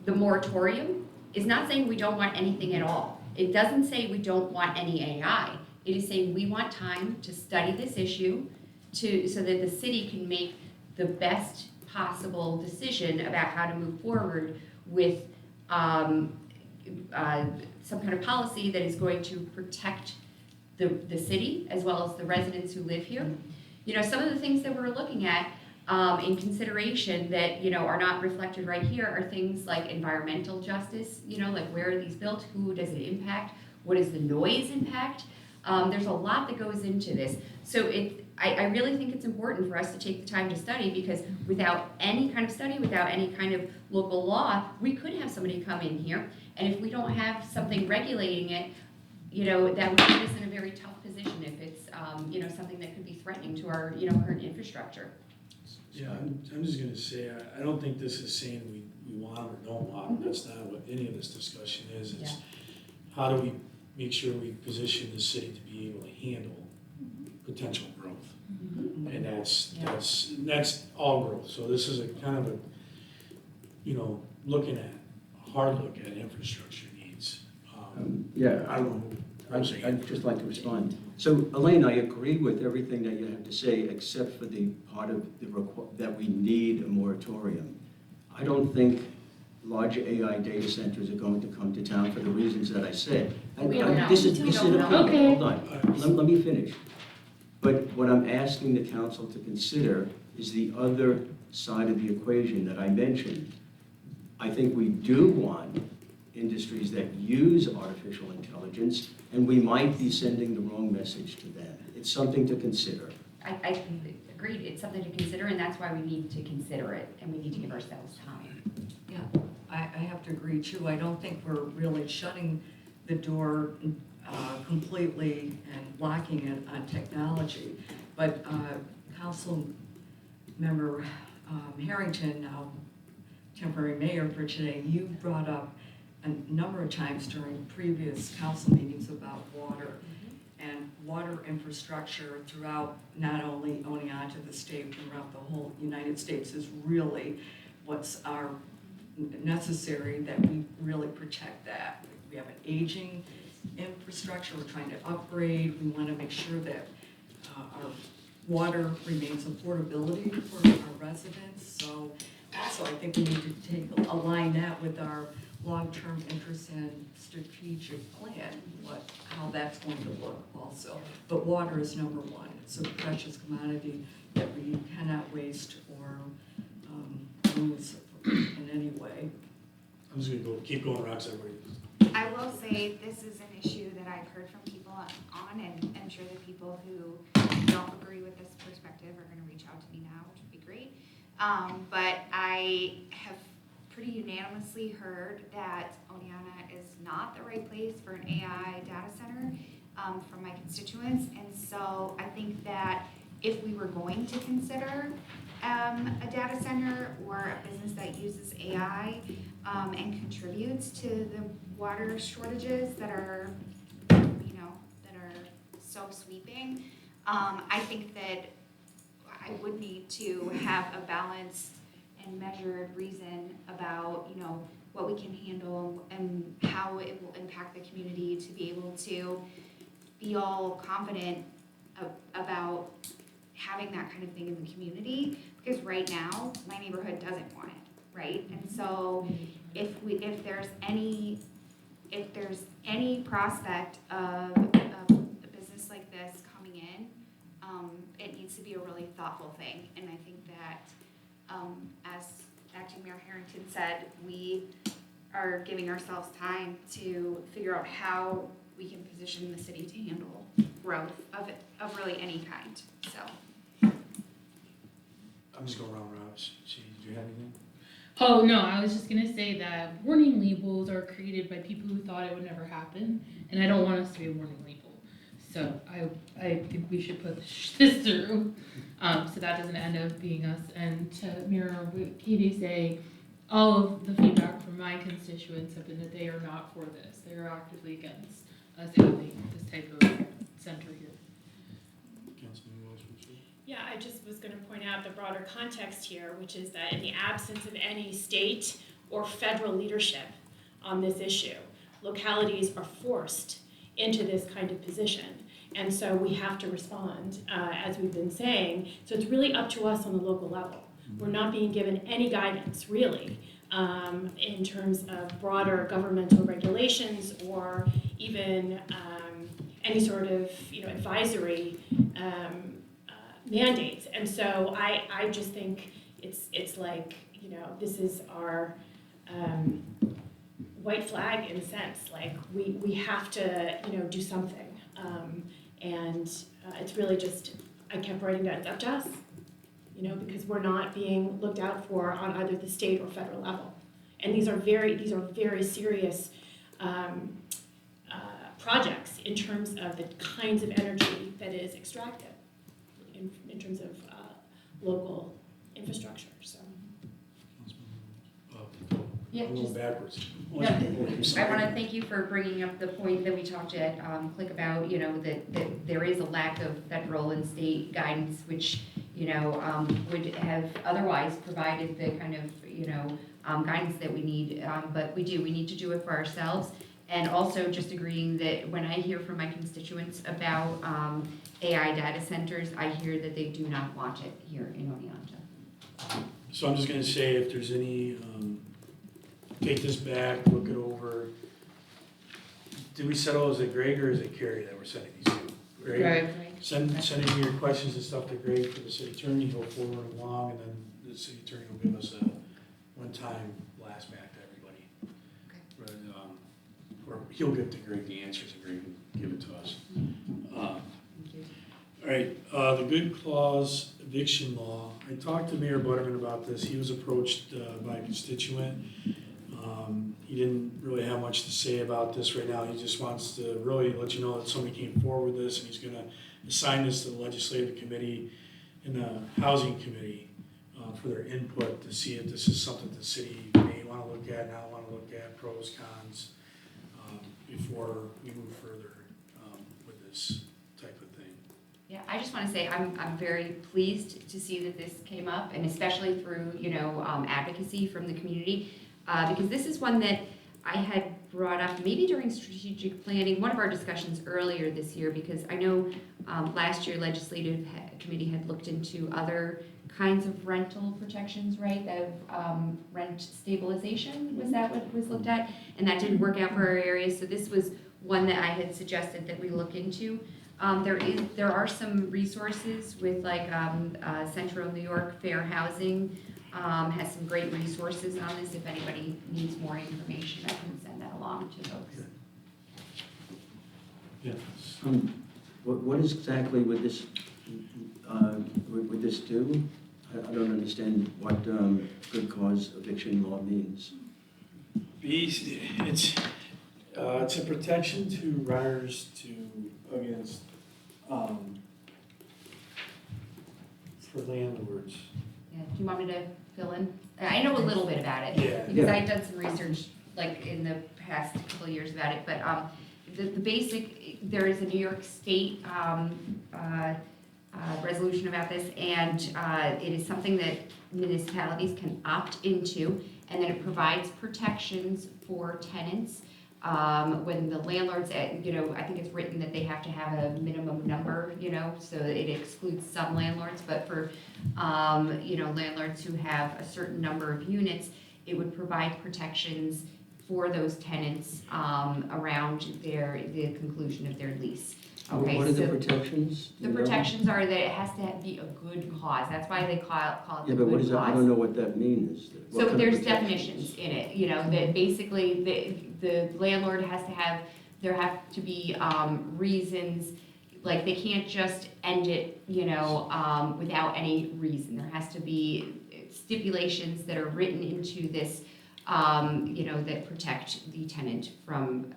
Speaker 9: the moratorium is not saying we don't want anything at all. It doesn't say we don't want any AI. It is saying we want time to study this issue so that the city can make the best possible decision about how to move forward with some kind of policy that is going to protect the city as well as the residents who live here. You know, some of the things that we're looking at in consideration that, you know, are not reflected right here are things like environmental justice, you know, like where are these built, who does it impact, what is the noise impact? There's a lot that goes into this. So I really think it's important for us to take the time to study, because without any kind of study, without any kind of local law, we could have somebody come in here, and if we don't have something regulating it, you know, that would put us in a very tough position if it's, you know, something that could be threatening to our, you know, current infrastructure.
Speaker 1: Yeah, I'm just gonna say, I don't think this is saying we want them or don't want them. That's not what any of this discussion is. It's how do we make sure we position the city to be able to handle potential growth? And that's all growth. So this is a kind of a, you know, a hard look at infrastructure needs.
Speaker 14: Yeah,
Speaker 1: I don't know.
Speaker 14: I'd just like to respond. So Elaine, I agree with everything that you have to say, except for the part of that we need a moratorium. I don't think large AI data centers are going to come to town for the reasons that I said.
Speaker 9: We don't know.
Speaker 14: This is
Speaker 9: We
Speaker 14: an
Speaker 9: don't know.
Speaker 14: opinion.
Speaker 13: Okay.
Speaker 14: Hold on, let me finish. But what I'm asking the council to consider is the other side of the equation that I mentioned. I think we do want industries that use artificial intelligence, and we might be sending the wrong message to them. It's something to consider.
Speaker 9: I agreed, it's something to consider, and that's why we need to consider it, and we need to give ourselves time.
Speaker 10: Yeah, I have to agree too. I don't think we're really shutting the door completely and locking it on technology. But Council Member Harrington, now temporary mayor for today, you brought up a number of times during previous council meetings about water and water infrastructure throughout not only Oneonta, the state, but throughout the whole United States is really what's necessary, that we really protect that. We have an aging infrastructure we're trying to upgrade. We want to make sure that our water remains affordability for our residents. So also I think we need to align that with our long-term interest and strategic plan, how that's going to look also. But water is number one. It's a precious commodity that we cannot waste or lose in any way.
Speaker 1: I'm just gonna keep going, Rox, everybody.
Speaker 8: I will say this is an issue that I've heard from people on, and I'm sure the people who don't agree with this perspective are gonna reach out to me now, which would be great. But I have pretty unanimously heard that Oneonta is not the right place for an AI data center from my constituents. And so I think that if we were going to consider a data center or a business that uses AI and contributes to the water shortages that are, you know, that are so sweeping, I think that I would need to have a balanced and measured reason about, you know, what we can handle and how it will impact the community to be able to be all confident about having that kind of thing in the community. Because right now, my neighborhood doesn't want it, right? And so if there's any prospect of a business like this coming in, it needs to be a really thoughtful thing. And I think that as Acting Mayor Harrington said, we are giving ourselves time to figure out how we can position the city to handle growth of really any kind, so.
Speaker 1: I'm just going around, Rob. Did you have anything?
Speaker 13: Oh, no, I was just gonna say that warning labels are created by people who thought it would never happen, and I don't want us to be a warning label. So I think we should push this through, so that doesn't end up being us. And to mirror what Katie say, all of the feedback from my constituents have been that they are not for this. They are actively against us having this type of center here.
Speaker 1: Councilman Wells, would you?
Speaker 7: Yeah, I just was going to point out the broader context here, which is that in the absence of any state or federal leadership on this issue, localities are forced into this kind of position. And so we have to respond, as we've been saying. So it's really up to us on the local level. We're not being given any guidance, really, in terms of broader governmental regulations or even any sort of advisory mandates. And so I just think it's like, this is our white flag in a sense, like we have to do something. And it's really just, I kept writing down, it's up to us, because we're not being looked out for on either the state or federal level. And these are very serious projects in terms of the kinds of energy that is extracted in terms of local infrastructure, so.
Speaker 9: Yeah,
Speaker 1: I'm going
Speaker 9: just-
Speaker 1: backwards.
Speaker 9: No, I want to thank you for bringing up the point that we talked at CLIC about, that there is a lack of federal and state guidance, which, would have otherwise provided the kind of, guidance that we need. But we need to do it for ourselves. And also just agreeing that when I hear from my constituents about AI data centers, I hear that they do not want it here in Oneonta.
Speaker 1: So I'm just gonna say, if there's any, take this back, look it over. Did we settle, is it Greg or is it Carrie that we're sending these to? Greg? Send in your questions and stuff to Greg for the city attorney, he'll forward them along, and then the city attorney will give us a one-time blast back to everybody. But, or he'll give to Greg the answers and Greg can give it to us. All right, the good clause eviction law. I talked to Mayor Butterman about this. He was approached by a constituent. He didn't really have much to say about this right now. He just wants to really let you know that somebody came forward with this, and he's gonna assign this to the legislative committee and the housing committee for their input to see if this is something the city may wanna look at, not wanna look at, pros, cons, before we move further with this type of thing.
Speaker 9: Yeah, I just want to say I'm very pleased to see that this came up, and especially through advocacy from the community, because this is one that I had brought up maybe during strategic planning, one of our discussions earlier this year, because I know last year legislative committee had looked into other kinds of rental protections, right? Of rent stabilization, was that what was looked at? And that didn't work out for our area, so this was one that I had suggested that we look into. There are some resources with like Central New York Fair Housing has some great resources on this. If anybody needs more information, I can send that along to folks.
Speaker 1: Yeah.
Speaker 14: What exactly would this do? I don't understand what good cause eviction law means.
Speaker 1: It's a protection to renters against for landlords.
Speaker 9: Yeah, do you want me to fill in? I know a little bit about it.
Speaker 1: Yeah.
Speaker 9: Because I've done some research like in the past couple of years about it, but the basic, there is a New York State resolution about this, and it is something that municipalities can opt into, and then it provides protections for tenants when the landlords, I think it's written that they have to have a minimum number, so that it excludes some landlords, but for, landlords who have a certain number of units, it would provide protections for those tenants around the conclusion of their lease. Okay,
Speaker 14: What are the
Speaker 9: so
Speaker 14: protections?
Speaker 9: the protections are that it has to be a good cause. That's why they call it
Speaker 14: Yeah,
Speaker 9: the
Speaker 14: but what
Speaker 9: good
Speaker 14: is that? I
Speaker 9: cause.
Speaker 14: don't know what that means. What
Speaker 9: So
Speaker 14: kind of
Speaker 9: there's
Speaker 14: protections?
Speaker 9: definitions in it, that basically the landlord has to have, there have to be reasons, like they can't just end it, without any reason. There has to be stipulations that are written into this, that protect the tenant from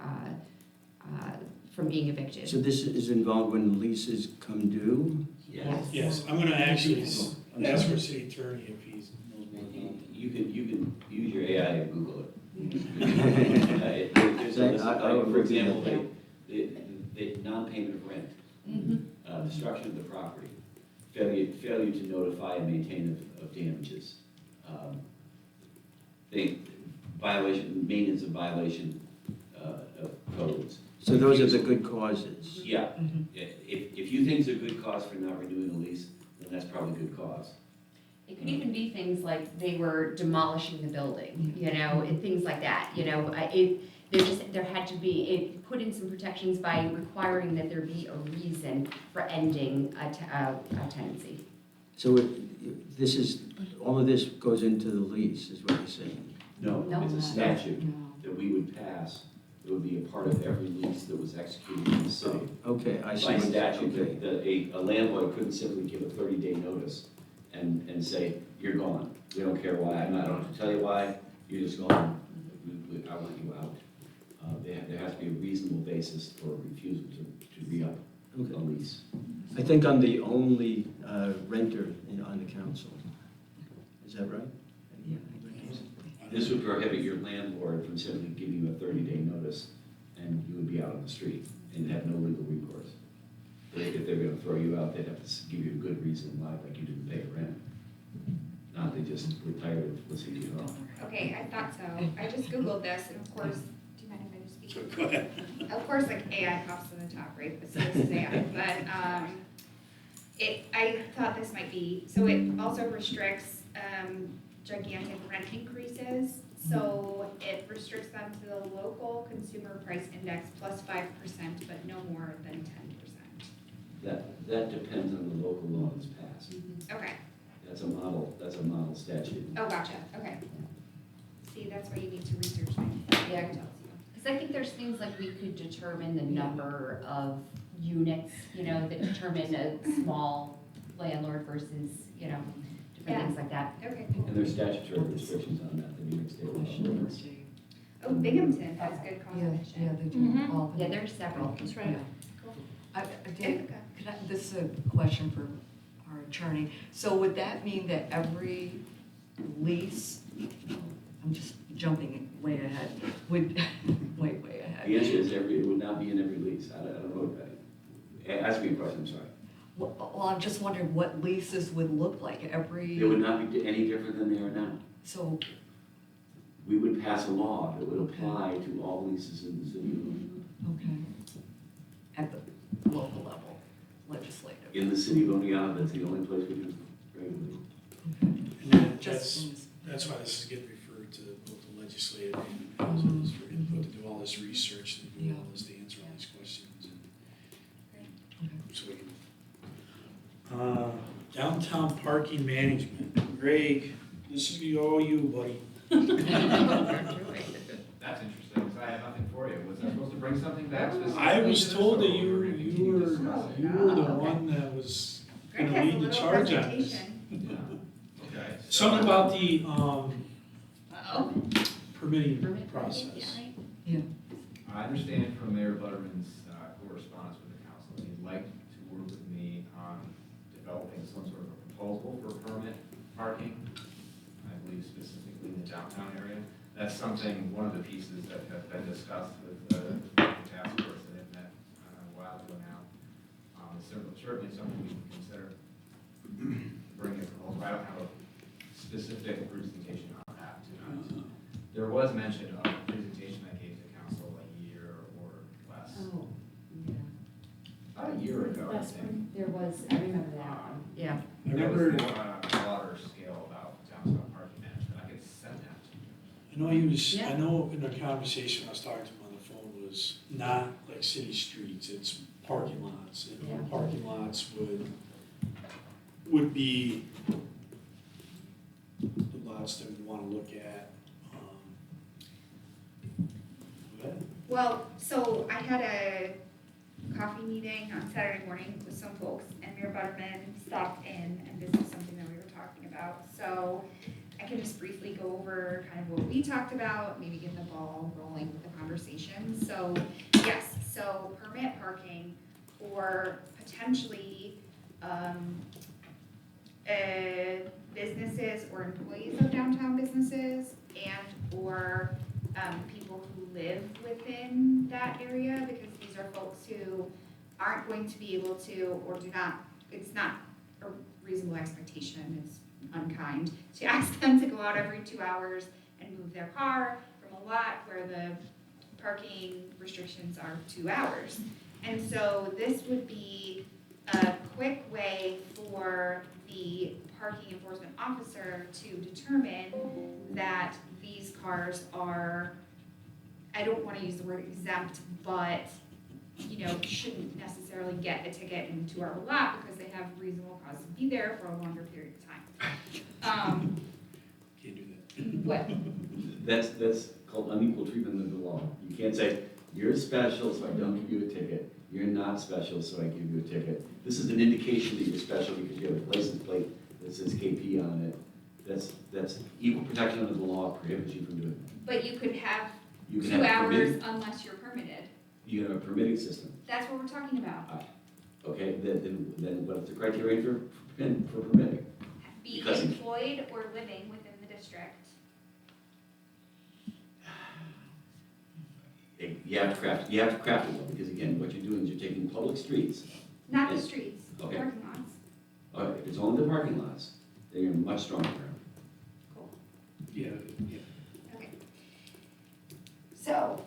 Speaker 9: being evicted.
Speaker 14: So this is involved when leases come due?
Speaker 9: Yes.
Speaker 1: Yes, I'm gonna actually ask our city attorney if he's.
Speaker 3: You can use your AI and Google it. There's a list of, for example, the non-payment of rent, destruction of the property, failure to notify and maintain of damages, maintenance of violation of codes.
Speaker 14: So those are the good causes?
Speaker 3: Yeah. If you think it's a good cause for not renewing a lease, then that's probably a good cause.
Speaker 9: It could even be things like they were demolishing the building, you know, and things like that, you know, there had to be, it put in some protections by requiring that there be a reason for ending a tenancy.
Speaker 14: So this is, all of this goes into the lease, is what you're saying?
Speaker 3: No,
Speaker 9: No.
Speaker 3: it's a statute
Speaker 10: No.
Speaker 3: that we would pass. It would be a part of every lease that was executed in the city.
Speaker 14: Okay, I see.
Speaker 3: By statute,
Speaker 14: Okay.
Speaker 3: a landlord couldn't simply give a 30-day notice and say, you're gone. We don't care why, I don't have to tell you why, you're just gone. I want you out. There has to be a reasonable basis for refusal to re-up a lease.
Speaker 14: I think I'm the only renter on the council. Is that right?
Speaker 10: Yeah.
Speaker 3: This would prohibit your landlord from simply giving you a 30-day notice, and you would be out on the street and have no legal recourse. If they're gonna throw you out, they'd have to give you a good reason why, like you didn't pay rent. Not they just were tired of listening to you at all.
Speaker 8: Okay, I thought so. I just Googled this, and of course, do you mind if I just speak?
Speaker 1: Go ahead.
Speaker 8: Of course, like AI pops to the top, right, but so this is AI, but, I thought this might be, so it also restricts, gigantic rent increases. So it restricts them to the local consumer price index plus 5%, but no more than 10%.
Speaker 3: That depends on the local law that's passed.
Speaker 8: Okay,
Speaker 3: That's a model statute.
Speaker 8: oh, gotcha, okay. See, that's why you need to research things.
Speaker 9: Yeah.
Speaker 8: It tells you.
Speaker 9: Because I think there's things like we could determine the number of units, you know, that determine a small landlord versus, you know, different
Speaker 8: Yeah.
Speaker 9: things like that.
Speaker 8: Okay, cool.
Speaker 3: And there's statutory restrictions on that, the New York State law.
Speaker 8: Oh, Binghamton has good
Speaker 10: Yeah,
Speaker 8: competition.
Speaker 10: they do
Speaker 7: Mhm.
Speaker 10: all.
Speaker 9: Yeah, there's several.
Speaker 7: That's right.
Speaker 8: Cool.
Speaker 10: Dave, this is a question for our attorney. So would that mean that every lease, I'm just jumping way ahead, would, way ahead.
Speaker 3: The answer is it would not be in every lease. I don't know. Ask me a question, I'm sorry.
Speaker 10: Well, I'm just wondering what leases would look like every.
Speaker 3: It would not be any different than they are now.
Speaker 10: So,
Speaker 3: We would pass a law that would apply to all leases in the city of Louisville.
Speaker 10: okay. At the local level, legislative.
Speaker 3: In the city of Oneonta, that's the only place we do regularly.
Speaker 1: And then
Speaker 10: Just.
Speaker 1: that's why this is getting referred to both the legislative and councils for input to do all this research, to do all this, to answer all these questions. So we can. Downtown parking management. Greg, this is all you, buddy.
Speaker 6: That's interesting, because I have nothing for you. Was I supposed to bring something back specifically?
Speaker 1: I was
Speaker 6: to this,
Speaker 1: told that
Speaker 6: or
Speaker 1: you
Speaker 6: we're
Speaker 1: were,
Speaker 6: gonna
Speaker 1: you
Speaker 6: continue
Speaker 1: were,
Speaker 6: discussing?
Speaker 1: you were the one that was
Speaker 8: Greg
Speaker 1: gonna
Speaker 8: has a
Speaker 1: lead the
Speaker 8: little
Speaker 1: charge on this.
Speaker 8: presentation.
Speaker 6: Yeah. Okay. so-
Speaker 1: Something about the,
Speaker 9: Oh.
Speaker 1: permitting process.
Speaker 6: I understand from Mayor Butterman's correspondence with the council, that he'd like to work with me on developing some sort of a proposal for permit parking, I believe specifically in the downtown area. That's something, one of the pieces that have been discussed with the task force that have met a while ago now. It's certainly something we can consider bringing a proposal. I don't have a specific presentation on that, to be honest. There was mention of a presentation I gave to council a year or less.
Speaker 9: Oh, yeah.
Speaker 6: About a year ago, I think.
Speaker 9: There was, I remember that one. Yeah.
Speaker 1: I
Speaker 6: There was
Speaker 1: remember,
Speaker 6: more on a broader scale about downtown parking management. I could send that to you.
Speaker 1: I know he was,
Speaker 9: Yeah.
Speaker 1: I know in the conversation I was talking to him on the phone was not like city streets, it's parking lots. And
Speaker 9: Yeah.
Speaker 1: parking lots would be the lots that we wanna look at. Go ahead.
Speaker 8: Well, so I had a coffee meeting on Saturday morning with some folks, and Mayor Butterman stopped in, and this is something that we were talking about. So I can just briefly go over kind of what we talked about, maybe get the ball rolling with the conversation. So, yes, so permit parking for potentially, businesses or employees of downtown businesses and or people who live within that area, because these are folks who aren't going to be able to, or do not, it's not a reasonable expectation, it's unkind to ask them to go out every 2 hours and move their car from a lot where the parking restrictions are 2 hours. And so this would be a quick way for the parking enforcement officer to determine that these cars are, I don't wanna use the word exempt, but, you know, shouldn't necessarily get a ticket into our lot because they have reasonable cause to be there for a longer period of time.
Speaker 1: Can't do that.
Speaker 8: What?
Speaker 3: That's called unequal treatment of the law. You can't say, you're special, so I don't give you a ticket. You're not special, so I give you a ticket. This is an indication that you're special because you have a license plate that says KP on it. That's equal protection under the law, prohibits you from doing that.
Speaker 8: But you could have
Speaker 3: You can
Speaker 8: 2
Speaker 3: have a
Speaker 8: hours
Speaker 3: permitting,
Speaker 8: unless you're permitted.
Speaker 3: you can have a permitting system.
Speaker 8: That's what we're talking about.
Speaker 3: Okay, then what's the criteria for permitting?
Speaker 8: Be
Speaker 3: Because-
Speaker 8: employed or living within the district.
Speaker 3: You have to craft it well, because again, what you're doing is you're taking public streets.
Speaker 8: Not the
Speaker 3: Yes.
Speaker 8: streets,
Speaker 3: Okay.
Speaker 8: parking lots.
Speaker 3: If it's only the parking lots, then you're much stronger.
Speaker 8: Cool.
Speaker 1: Yeah,
Speaker 8: Okay. So,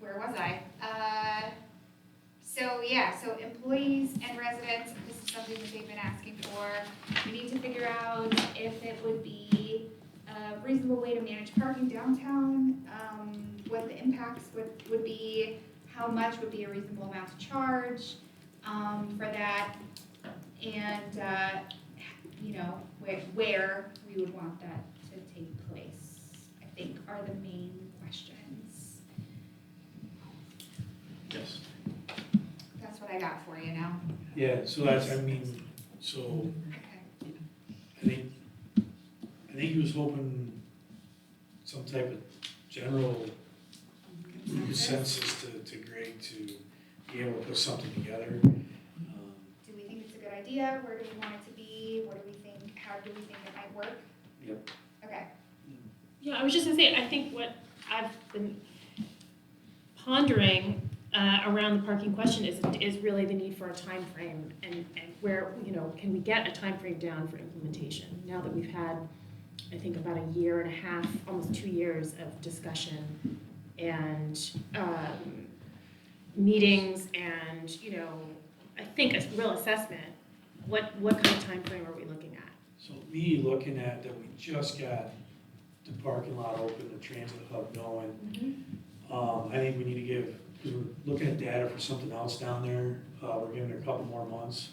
Speaker 8: where was I? So employees and residents, this is something that they've been asking for. We need to figure out if it would be a reasonable way to manage parking downtown, what the impacts would be, how much would be a reasonable amount to charge, for that, and, you know, where we would want that to take place, I think are the main questions.
Speaker 1: yes.
Speaker 8: That's what I got for you now.
Speaker 1: Yeah, so that's, I mean, so
Speaker 8: Okay.
Speaker 1: I think he was hoping some type of general consensus to Greg to be able to put something together.
Speaker 8: Do we think it's a good idea? Where do we want it to be? What do we think, how do we think it might work?
Speaker 1: Yep.
Speaker 8: Okay.
Speaker 7: Yeah, I was just gonna say, I think what I've been pondering around the parking question is really the need for a time frame and where, you know, can we get a time frame down for implementation? Now that we've had, I think, about 1.5 years, almost 2 years of discussion and meetings and, you know, I think a real assessment, what kind of time frame are we looking at?
Speaker 1: So me looking at that, we just got the parking lot open, the transit hub going. I think we need to give, because we're looking at data for something else down there, we're giving it a couple more months.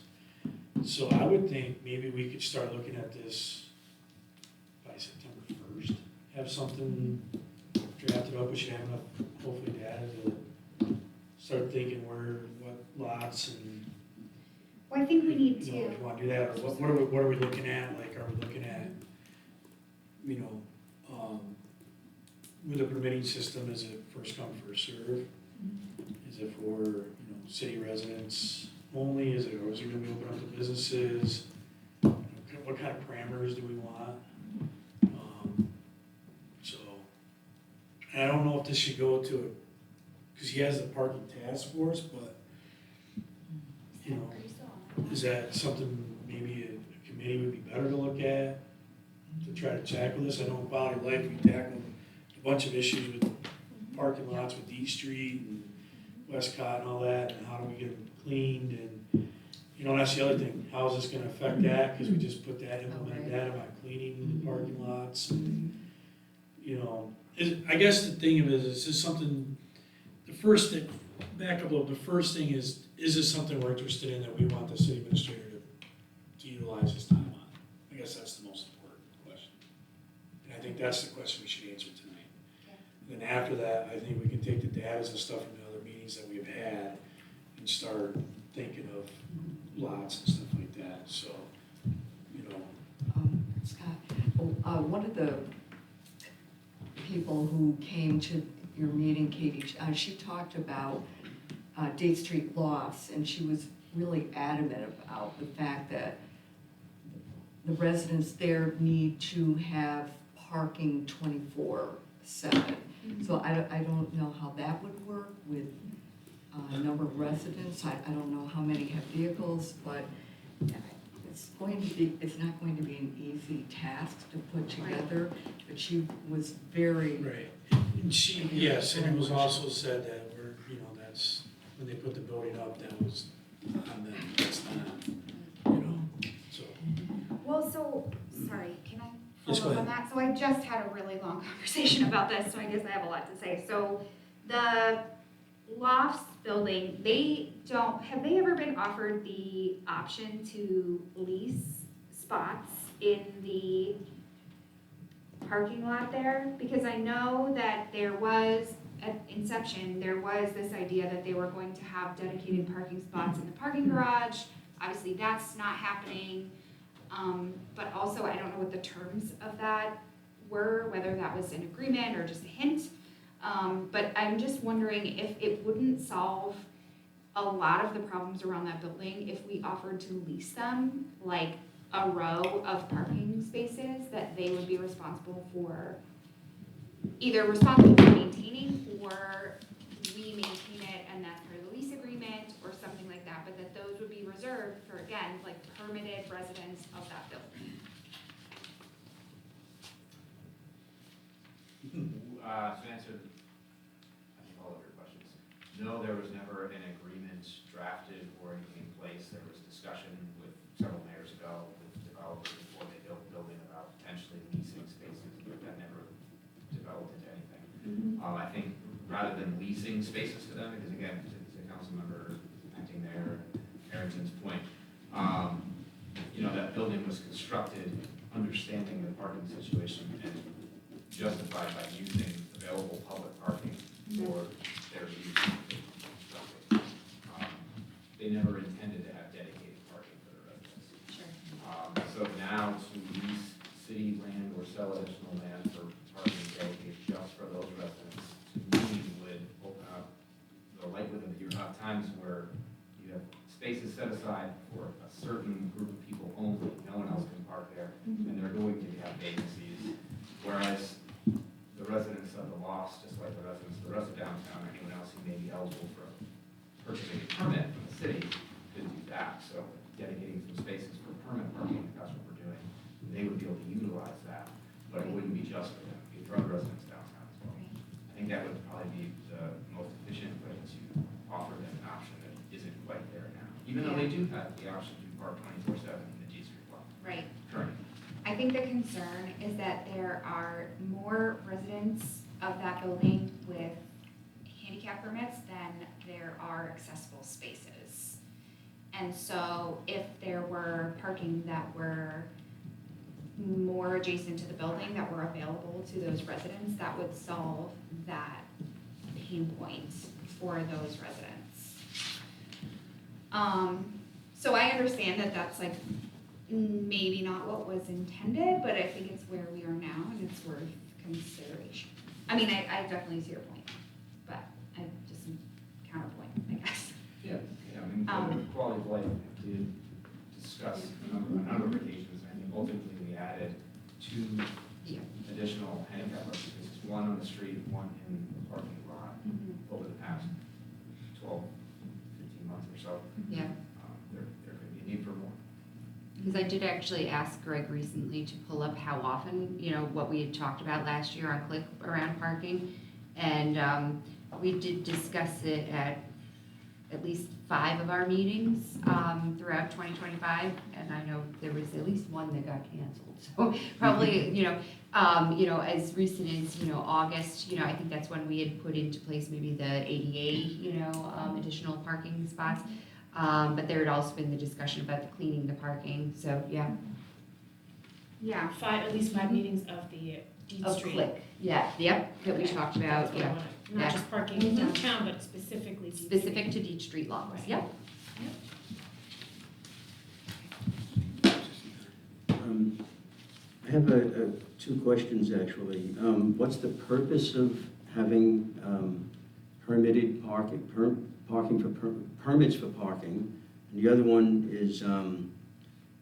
Speaker 1: So I would think maybe we could start looking at this by September 1st, have something drafted up, we should have enough, hopefully, data to start thinking what lots and,
Speaker 8: Well, I think we need
Speaker 1: you know, if
Speaker 8: to,
Speaker 1: you wanna do that, or what are we looking at, like, are we looking at, you know, with a permitting system, is it first come, first serve? Is it for, you know, city residents only, is it, or is it gonna be open up to businesses? What kind of parameters do we want? So, and I don't know if this should go to, because he has the parking task force, but, you know,
Speaker 8: are you still on that?
Speaker 1: is that something maybe a committee would be better to look at, to try to tackle this? I know in quality of life, we tackled a bunch of issues with parking lots with D Street and Westcott and all that, and how do we get them cleaned, and, you know, that's the other thing, how is this gonna affect that, because we just put that, implemented that about cleaning the parking lots, and, you know, I guess the thing of it is this something, the first thing, back up a little, the first thing is this something we're interested in that we want the city administrator to utilize his time on? I guess that's the most important question. And I think that's the question we should answer tonight. And then after that, I think we can take the data and stuff from the other meetings that we've had and start thinking of lots and stuff like that, so, you know.
Speaker 10: Scott, one of the people who came to your meeting, Katie, she talked about Date Street lofts, and she was really adamant about the fact that the residents there need to have parking 24/7. So I don't know how that would work with a number of residents. I don't know how many have vehicles, but it's not going to be an easy task to put together. But she was very.
Speaker 1: Right, and she, yes, and it was also said that we're, you know, that's, when they put the building up, that was on them, that's not, you know, so.
Speaker 8: Well, so, sorry, can I
Speaker 1: Yes,
Speaker 8: follow
Speaker 1: go
Speaker 8: up on that? So I just had a really long conversation about this, so I guess I have a lot to say. So the Lofts building, have they ever been offered the option to lease spots in the parking lot there? Because I know that there was, at inception, there was this idea that they were going to have dedicated parking spots in the parking garage. Obviously, that's not happening. But also, I don't know what the terms of that were, whether that was an agreement or just a hint. But I'm just wondering if it wouldn't solve a lot of the problems around that building if we offered to lease them, like a row of parking spaces that they would be responsible for, either responsible for maintaining, or we maintain it and that's part of the lease agreement or something like that, but that those would be reserved for, again, like permitted residents of that building.
Speaker 6: To answer, I think all of your questions, no, there was never an agreement drafted or anything in place. There was discussion with several mayors ago with developers before they built the building about potentially leasing spaces, but that never developed into anything. I think rather than leasing spaces to them, because again, to Councilmember Acting Mayor Harrington's point, you know, that building was constructed understanding the parking situation and justified by using available public parking for their use. They never intended to have dedicated parking for the residents. So now to lease city land or sell additional land for parking dedicated just for those residents, to me would open up the likelihood that you have times where you have spaces set aside for a certain group of people only, no one else can park there, and they're going to have vacancies. Whereas the residents of the Lofts, just like the residents of the rest of downtown, or anyone else who may be eligible for purchasing a permit from the city, could do that. So dedicating some spaces for permit parking, if that's what we're doing, they would be able to utilize that, but it wouldn't be just for them, it'd be for other residents downtown as well. I think that would probably be the most efficient way to offer them an option that isn't quite there now, even though they do have the option to park 24/7 in the G Street block.
Speaker 8: Right.
Speaker 6: Currently.
Speaker 8: I think the concern is that there are more residents of that building with handicap permits than there are accessible spaces. And so if there were parking that were more adjacent to the building that were available to those residents, that would solve that pain point for those residents. So I understand that that's like maybe not what was intended, but I think it's where we are now and it's worth consideration. I mean, I definitely see your point, but I just counterpoint, I guess.
Speaker 6: Yeah, I mean, the quality of life did discuss a number of occasions. I think ultimately we added 2 additional handicap parking spaces, one on the street, one in the parking lot over the past 12, 15 months or so.
Speaker 9: Yeah.
Speaker 6: There could be a need for more.
Speaker 9: Because I did actually ask Greg recently to pull up how often, you know, what we had talked about last year on Click around parking. And we did discuss it at least 5 of our meetings throughout 2025. And I know there was at least one that got canceled. So probably, you know, as recent as, August, I think that's when we had put into place maybe the ADA, additional parking spots. But there had also been the discussion about the cleaning the parking, so, yeah.
Speaker 8: Yeah.
Speaker 7: At least 5 meetings of the Deed
Speaker 9: Of
Speaker 7: Street.
Speaker 9: Click, yeah, yep, that we
Speaker 7: Okay.
Speaker 9: talked about, yeah.
Speaker 7: Not
Speaker 9: Yeah.
Speaker 7: just parking in downtown, but specifically Deed Street.
Speaker 9: Specific to Deed Street lots,
Speaker 7: Right.
Speaker 9: yep.
Speaker 14: I have 2 questions, actually. What's the purpose of having permitted permits for parking? And the other one is,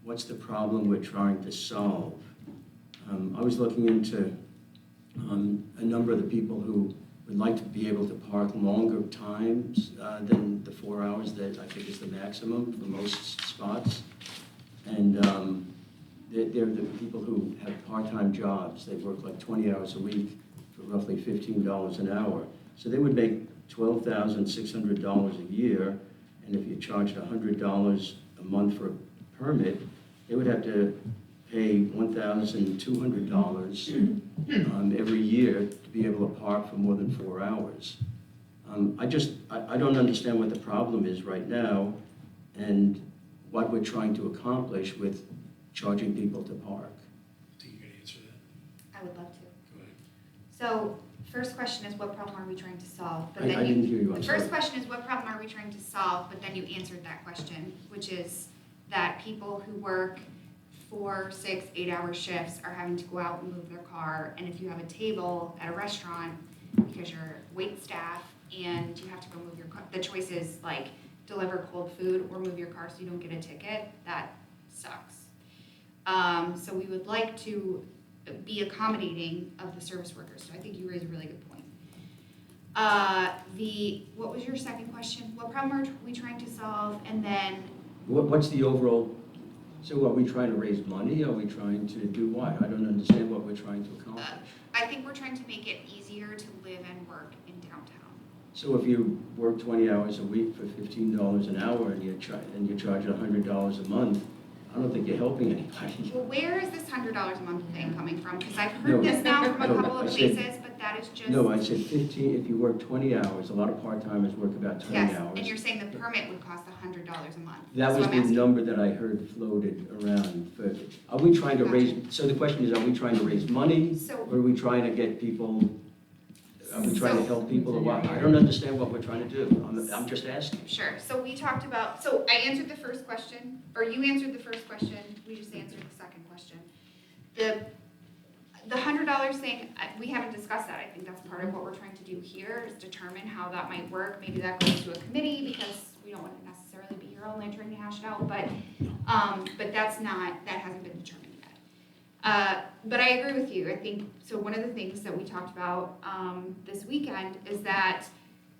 Speaker 14: what's the problem we're trying to solve? I was looking into a number of the people who would like to be able to park longer times than the 4 hours that I think is the maximum for most spots. And they're the people who have part-time jobs. They work like 20 hours a week for roughly $15 an hour. So they would make $12,600 a year, and if you charged $100 a month for a permit, they would have to pay $1,200 every year to be able to park for more than 4 hours. I don't understand what the problem is right now and what we're trying to accomplish with charging people to park.
Speaker 1: I think you can answer that.
Speaker 8: I would love to.
Speaker 1: Go ahead.
Speaker 8: So, first question is, what problem are we trying to solve? But
Speaker 14: I
Speaker 8: then
Speaker 14: didn't hear you, I'm
Speaker 8: The
Speaker 14: sorry.
Speaker 8: first question is, what problem are we trying to solve? But then you answered that question, which is that people who work 4, 6, 8-hour shifts are having to go out and move their car. And if you have a table at a restaurant because you're wait staff and you have to go move your car, the choice is like deliver cold food or move your car so you don't get a ticket. That sucks. So we would like to be accommodating of the service workers. So I think you raise a really good point. What was your second question? What problem are we trying to solve? And then,
Speaker 14: What's the overall, so are we trying to raise money? Are we trying to do what? I don't understand what we're trying to accomplish.
Speaker 8: I think we're trying to make it easier to live and work in downtown.
Speaker 14: So if you work 20 hours a week for $15 an hour and you charge $100 a month, I don't think you're helping anybody.
Speaker 8: Well, where is this $100 a month thing coming from? Because I've
Speaker 14: No.
Speaker 8: heard this now from a
Speaker 14: No,
Speaker 8: couple
Speaker 14: I
Speaker 8: of
Speaker 14: said-
Speaker 8: places, but that is just.
Speaker 14: No, I said 15, if you work 20 hours, a lot of part-timers work about 20
Speaker 8: Yes,
Speaker 14: hours.
Speaker 8: and you're saying the permit would cost $100 a month.
Speaker 14: That
Speaker 8: So
Speaker 14: was
Speaker 8: I'm
Speaker 14: the
Speaker 8: asking-
Speaker 14: number that I heard floated around. Are we trying to raise, so the question is, are we trying to raise money?
Speaker 8: So-
Speaker 14: Or are we trying to get people, are we trying to help people or what? I don't understand what we're trying to do. I'm just asking.
Speaker 8: Sure, so we talked about, so I answered the first question, or you answered the first question, we just answered the second question. The $100 thing, we haven't discussed that, I think that's part of what we're trying to do here, is determine how that might work. Maybe that goes to a committee, because we don't want to necessarily be here all night trying to hash it out, but that's not, that hasn't been determined yet. But I agree with you, I think, so one of the things that we talked about this weekend is that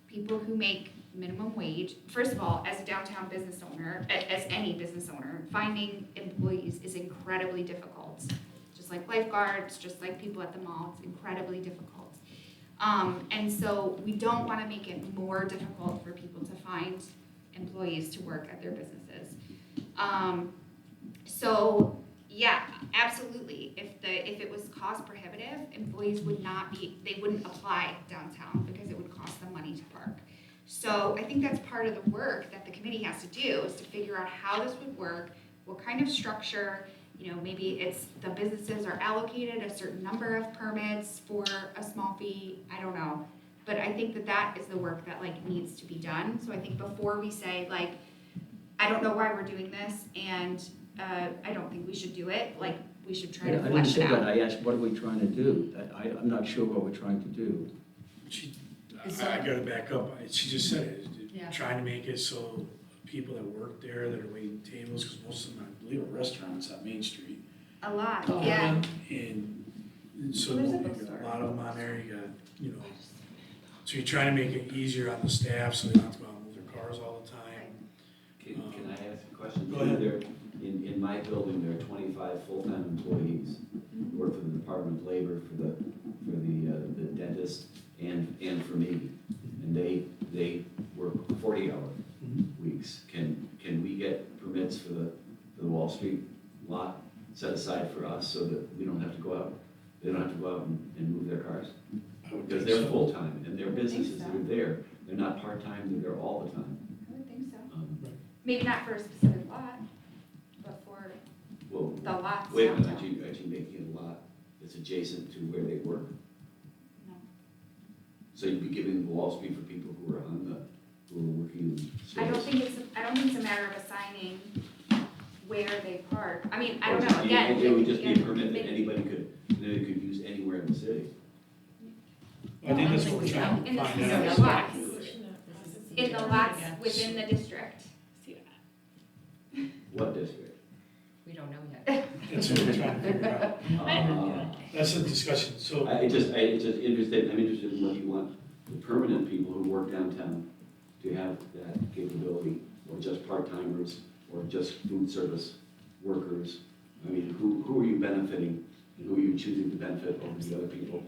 Speaker 8: people who make minimum wage, first of all, as a downtown business owner, as any business owner, finding employees is incredibly difficult. Just like lifeguards, just like people at the mall, it's incredibly difficult. And so we don't want to make it more difficult for people to find employees to work at their businesses. So yeah, absolutely. If it was cost prohibitive, employees would not be, they wouldn't apply downtown because it would cost them money to park. So I think that's part of the work that the committee has to do, is to figure out how this would work, what kind of structure, maybe it's the businesses are allocated a certain number of permits for a small fee, I don't know. But I think that is the work that needs to be done. So I think before we say I don't know why we're doing this and I don't think we should do it, we should try to
Speaker 14: I didn't
Speaker 8: flesh
Speaker 14: say
Speaker 8: it
Speaker 14: that,
Speaker 8: out.
Speaker 14: I asked, what are we trying to do? I'm not sure what we're trying to do.
Speaker 1: I gotta back up. She just said it,
Speaker 10: Yeah.
Speaker 1: trying to make it so people that work there, that are waiting tables, because most of them, I believe, are restaurants on Main Street.
Speaker 8: A lot, yeah.
Speaker 1: And so
Speaker 8: Well, there's a
Speaker 1: you got
Speaker 8: bookstore.
Speaker 1: a lot of them on there, you got, so you're trying to make it easier on the staff, so they don't have to go out and move their cars all the time.
Speaker 3: Can I ask a question?
Speaker 1: Go ahead.
Speaker 3: In my building, there are 25 full-time employees who work for the Department of Labor, for the dentist, and for me. And they work 40-hour weeks. Can we get permits for the Wall Street lot set aside for us so that we don't have to go out, they don't have to go out and move their cars? Because they're full-time, and their businesses that are there, they're not part-time, they're there all the time.
Speaker 8: I would think so. Maybe not for a specific lot, but for
Speaker 3: Well,
Speaker 8: the lots
Speaker 3: wait a minute,
Speaker 8: downtown.
Speaker 3: aren't you making it a lot that's adjacent to where they work?
Speaker 8: No.
Speaker 3: So you'd be giving the Wall Street for people who are who are working in
Speaker 8: I don't
Speaker 3: stores?
Speaker 8: think it's a matter of assigning where they park. I mean, I don't know, again.
Speaker 3: It would just be a permit that
Speaker 8: maybe-
Speaker 3: anybody could use anywhere in the city.
Speaker 1: I think that's what we're trying to
Speaker 8: In the
Speaker 1: find
Speaker 8: specific
Speaker 1: out.
Speaker 8: lots, in the lots within the district.
Speaker 3: What district?
Speaker 9: We don't know yet.
Speaker 1: That's what we're trying to figure out. That's a discussion, so.
Speaker 3: I'm interested in whether you want the permanent people who work downtown to have that capability, or just part-timers, or just food service workers. I mean, who are you benefiting, and who are you choosing to benefit over the other people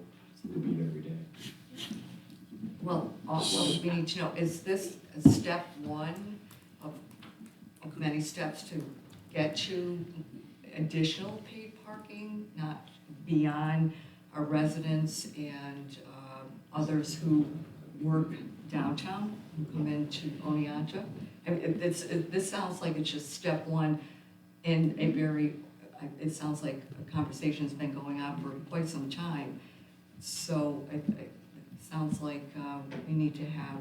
Speaker 3: who be there every day?
Speaker 10: Well, also, we need to know, is this step one took many steps to get you additional paid parking, not beyond our residents and others who work downtown, who come into Oneonta. I mean, this sounds like it's just step one in a very, it sounds like a conversation's been going on for quite some time. So it sounds like we need to have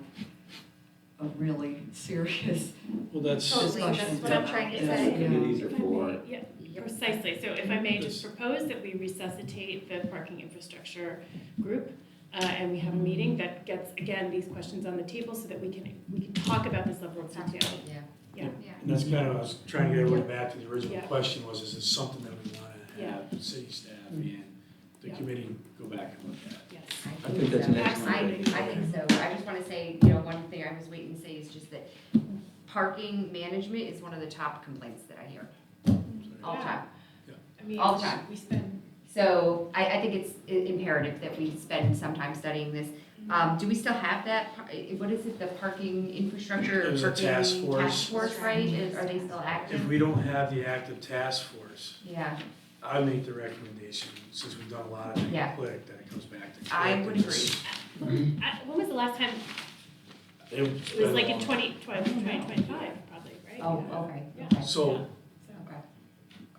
Speaker 10: a really serious
Speaker 1: Well, that's,
Speaker 8: Totally, that's
Speaker 10: discussion.
Speaker 8: what I'm trying to say.
Speaker 3: Committees are for.
Speaker 7: Yeah, precisely. So if I may just propose that we resuscitate the parking infrastructure group, and we have a meeting that gets, again, these questions on the table so that we can talk about this level of detail.
Speaker 9: Yeah.
Speaker 7: Yeah.
Speaker 1: and that's kind of, I was trying to get everybody back to the original
Speaker 7: Yeah.
Speaker 1: question was, is this something that we want to
Speaker 7: Yeah.
Speaker 1: have city staff and the
Speaker 7: Yeah.
Speaker 1: committee go back and look at?
Speaker 7: Yes.
Speaker 14: I think that's an excellent
Speaker 7: Absolutely.
Speaker 9: I think so. I just wanna say, you know, one thing I was waiting to say is just that parking management is one of the top complaints that I hear all the time.
Speaker 7: I mean,
Speaker 9: All the time.
Speaker 7: we spend,
Speaker 9: So I think it's imperative that we spend some time studying this. Do we still have that, what is it, the parking infrastructure?
Speaker 1: There's a
Speaker 9: parking
Speaker 1: task force.
Speaker 9: Task force, right? Are they still active?
Speaker 1: If we don't have the active task force,
Speaker 9: Yeah,
Speaker 1: I make the recommendation, since we've done a lot of it
Speaker 9: Yeah.
Speaker 1: in Click, that it comes back to Click.
Speaker 9: I
Speaker 1: and
Speaker 9: would
Speaker 1: just-
Speaker 9: agree.
Speaker 7: when was the last time?
Speaker 1: It's
Speaker 7: It
Speaker 1: been
Speaker 7: was
Speaker 1: a
Speaker 7: like in
Speaker 1: long-
Speaker 7: 2025, probably, right?
Speaker 9: Oh,
Speaker 7: Yeah.
Speaker 9: okay,
Speaker 7: Yeah.
Speaker 9: okay.
Speaker 1: So
Speaker 9: Okay.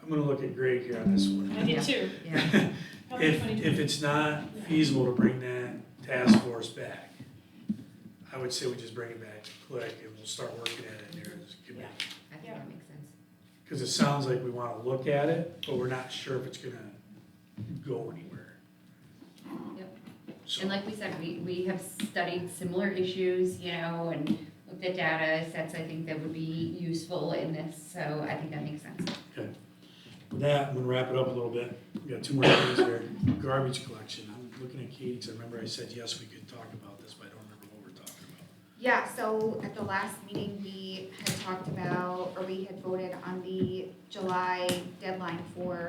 Speaker 1: I'm gonna look at Greg here on this one.
Speaker 7: I did too.
Speaker 9: Yeah.
Speaker 7: Probably
Speaker 1: If
Speaker 7: 2020.
Speaker 1: it's not feasible to bring that task force back, I would say we just bring it back to Click and we'll start working at it there as a committee.
Speaker 9: I think that makes sense.
Speaker 1: Because it sounds like we wanna look at it, but we're not sure if it's gonna go anywhere.
Speaker 9: Yep.
Speaker 1: So,
Speaker 9: And like we said, we have studied similar issues, you know, and looked at data sets, I think that would be useful in this, so I think that makes sense.
Speaker 1: with that, I'm gonna wrap it up a little bit. We got two more things here. Garbage collection. I'm looking at Katie, because I remember I said, yes, we could talk about this, but I don't remember what we're talking about.
Speaker 8: Yeah, so at the last meeting, we had talked about, or we had voted on the July deadline for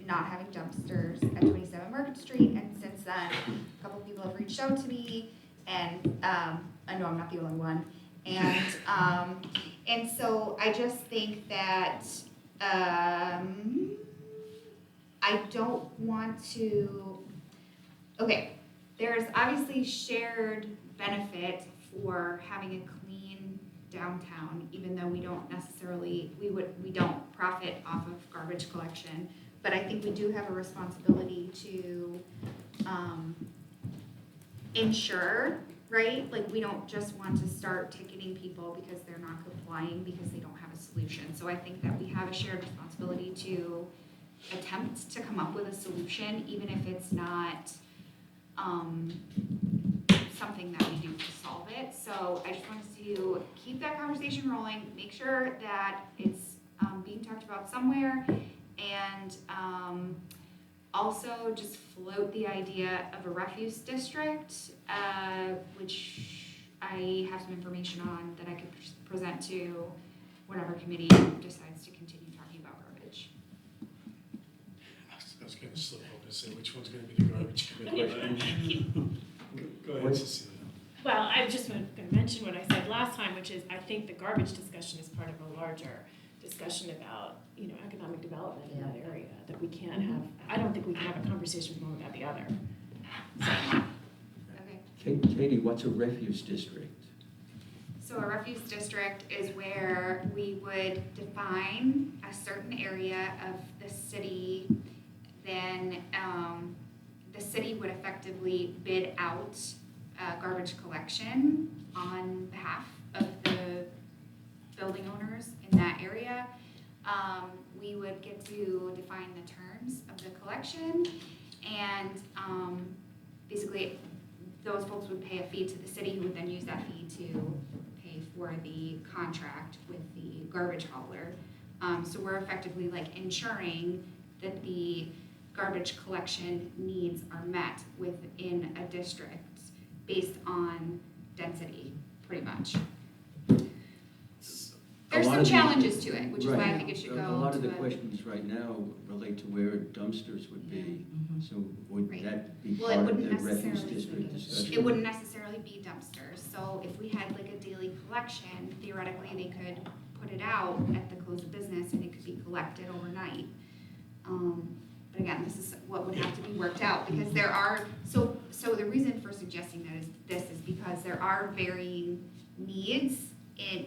Speaker 8: not having dumpsters at 27 Market Street, and since then, a couple people have reached out to me, and, I know I'm not the only one, and so I just think that, I don't want to, okay, there's obviously shared benefit for having a clean downtown, even though we don't necessarily, we don't profit off of garbage collection. But I think we do have a responsibility to, ensure, right? Like, we don't just want to start ticketing people because they're not complying because they don't have a solution. So I think that we have a shared responsibility to attempt to come up with a solution, even if it's not, something that we do to solve it. So I just wanted to keep that conversation rolling, make sure that it's, being talked about somewhere, and, also just float the idea of a refuse district, which I have some information on that I could present to whatever committee decides to continue talking about garbage.
Speaker 1: I was gonna slip up and say, which one's gonna be the garbage committee? Go ahead, Cecilia.
Speaker 7: Well, I just gonna mention what I said last time, which is I think the garbage discussion is part of a larger discussion about, you know, economic development in that area, that we can't have, I don't think we can have a conversation with one without the other.
Speaker 8: Okay.
Speaker 14: Katie, what's a refuse district?
Speaker 8: So a refuse district is where we would define a certain area of the city, then, the city would effectively bid out, garbage collection on behalf of the building owners in that area. We would get to define the terms of the collection, and, basically, those folks would pay a fee to the city, who would then use that fee to pay for the contract with the garbage hauler. So we're effectively like ensuring that the garbage collection needs are met within a district based on density, pretty much. There's some challenges to it, which is why I think it should go to
Speaker 14: A lot of the questions right now relate to where dumpsters would be, so would
Speaker 8: Right.
Speaker 14: that be
Speaker 8: Well, it
Speaker 14: part of
Speaker 8: wouldn't
Speaker 14: the refuse
Speaker 8: necessarily
Speaker 14: district
Speaker 8: be-
Speaker 14: discussion?
Speaker 8: It wouldn't necessarily be dumpsters, so if we had like a daily collection, theoretically, they could put put it out at the close of business and it could be collected overnight. But again, this is what would have to be worked out, because there are, so the reason for suggesting this is because there are varying needs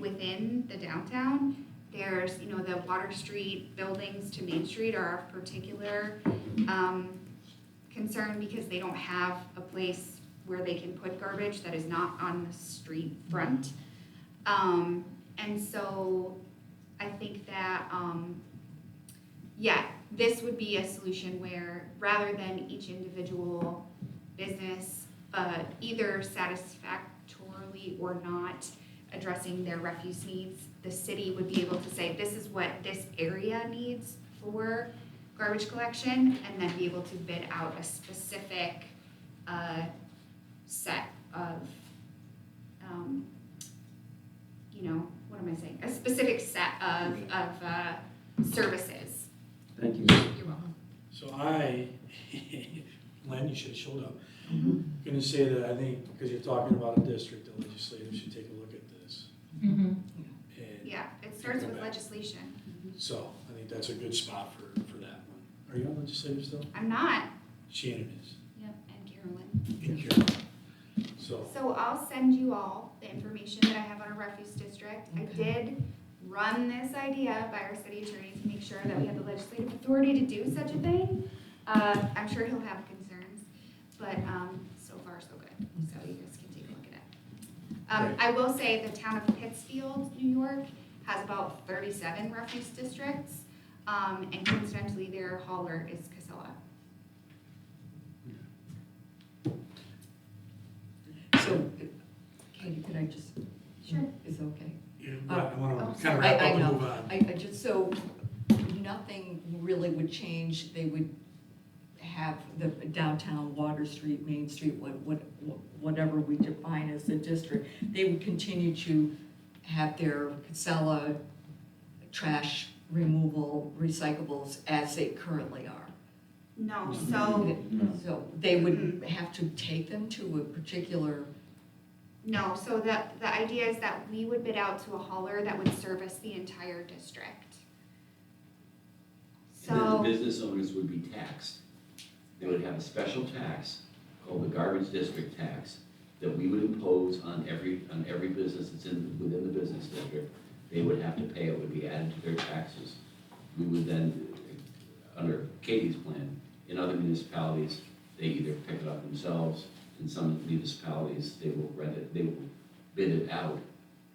Speaker 8: within the downtown. There's, the Water Street buildings to Main Street are of particular concern because they don't have a place where they can put garbage that is not on the street front. And so I think that, this would be a solution where rather than each individual business either satisfactorily or not addressing their refuse needs, the city would be able to say, this is what this area needs for garbage collection, and then be able to bid out a specific set of, what am I saying? A specific set of services.
Speaker 14: Thank you.
Speaker 8: You're welcome.
Speaker 1: So Len, you should have showed up. I'm gonna say that I think, because you're talking about a district, the legislature should take a look at this. And
Speaker 8: Yeah, it starts
Speaker 1: Go
Speaker 8: with
Speaker 1: back.
Speaker 8: legislation.
Speaker 1: so I think that's a good spot for that one. Are you on legislative still?
Speaker 8: I'm not.
Speaker 1: Shannon is.
Speaker 8: Yep, and Carolyn.
Speaker 1: And Carol. So,
Speaker 8: So I'll send you all the information that I have on our refuse district. I did run this idea by our city attorney to make sure that we have the legislative authority to do such a thing. I'm sure he'll have concerns, but so far so good. So you guys can take a look at it. I will say the town of Pittsfield, New York, has about 37 refuse districts, and coincidentally their hauler is Casella.
Speaker 10: So, Katie, could I just?
Speaker 8: Sure.
Speaker 10: Is it okay?
Speaker 1: yeah, I want
Speaker 8: oh,
Speaker 1: to kind of wrap up
Speaker 10: I
Speaker 1: and
Speaker 10: know.
Speaker 1: move on.
Speaker 10: I just, so nothing really would change. They would have the downtown, Water Street, Main Street, whatever we define as the district. They would continue to have their Casella trash removal, recyclables as they currently are.
Speaker 8: No, so,
Speaker 10: So they would have to take them to a particular,
Speaker 8: no, so the idea is that we would bid out to a hauler that would service the entire district.
Speaker 3: And then the
Speaker 8: So,
Speaker 3: business owners would be taxed. They would have a special tax called the garbage district tax that we would impose on every business that's within the business district. They would have to pay, it would be added to their taxes. We would then, under Katie's plan, in other municipalities, they either pick it up themselves. In some municipalities, they will rent it, they will bid it out.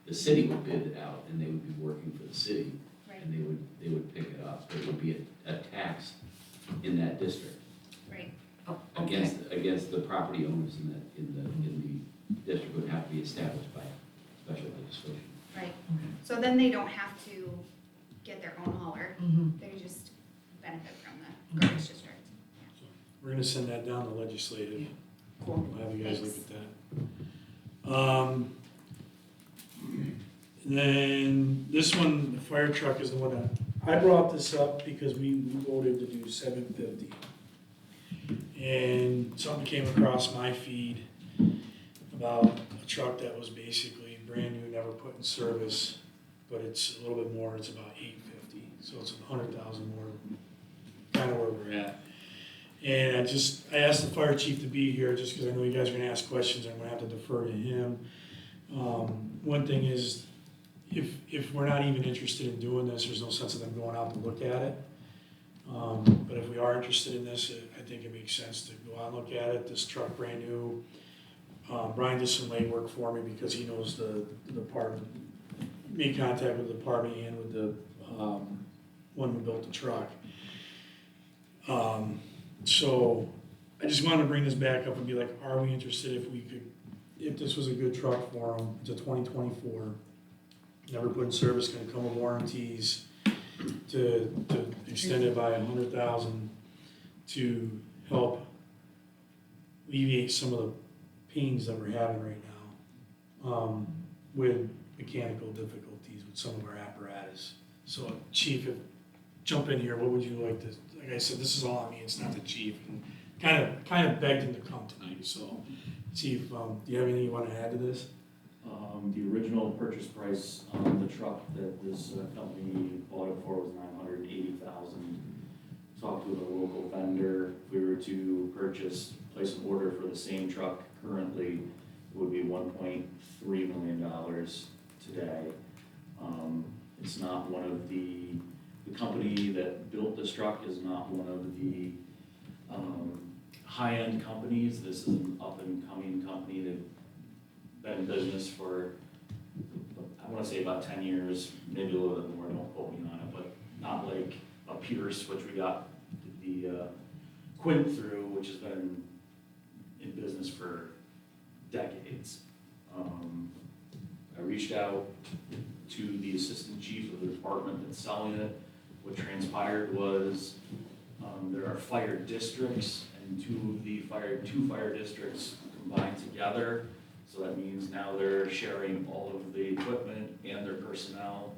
Speaker 3: The city would bid it out, and they would be working for the city.
Speaker 8: Right.
Speaker 3: And they would pick it up. There would be a tax in that district
Speaker 8: right,
Speaker 3: against the property owners in the district would have to be established by special legislation.
Speaker 8: right. So then they don't have to get their own hauler, they just benefit from the garbage district.
Speaker 1: We're gonna send that down to legislative.
Speaker 8: Cool.
Speaker 1: We'll have you guys look
Speaker 8: Thanks.
Speaker 1: at that. And then this one, the fire truck is the one that, I brought this up because we voted to do $750. And something came across my feed about a truck that was basically brand new, never put in service, but it's a little bit more, it's about $850. So it's $100,000 more, kind of where we're at. And I asked the fire chief to be here just because I know you guys are gonna ask questions, I'm gonna have to defer to him. One thing is, if we're not even interested in doing this, there's no sense of them going out to look at it. But if we are interested in this, I think it makes sense to go out and look at it. This truck, brand new. Brian did some legwork for me because he knows the department, made contact with the department and with the one who built the truck. So I just wanted to bring this back up and be like, are we interested if this was a good truck for them? It's a 2024, never put in service, gonna come with warranties, to extend it by $100,000 to help alleviate some of the pains that we're having right now with mechanical difficulties with some of our apparatus. So Chief, jump in here, what would you like to, like I said, this is all on me, it's not the chief, and kind of begged him to come tonight, so Chief, do you have anything you want to add to this?
Speaker 5: The original purchase price on the truck that this company bought it for was $980,000. Talked with a local vendor. If we were to place an order for the same truck currently, it would be $1.3 million today. It's not one of the company that built this truck is not one of the high-end companies. This is an up-and-coming company that been in business for, I want to say about 10 years, maybe a little bit more, don't quote me on it, but not like a Pierce, which we got the Quint through, which has been in business for decades. I reached out to the assistant chief of the department that's selling it. What transpired was there are fire districts, and two fire districts combined together. So that means now they're sharing all of the equipment and their personnel,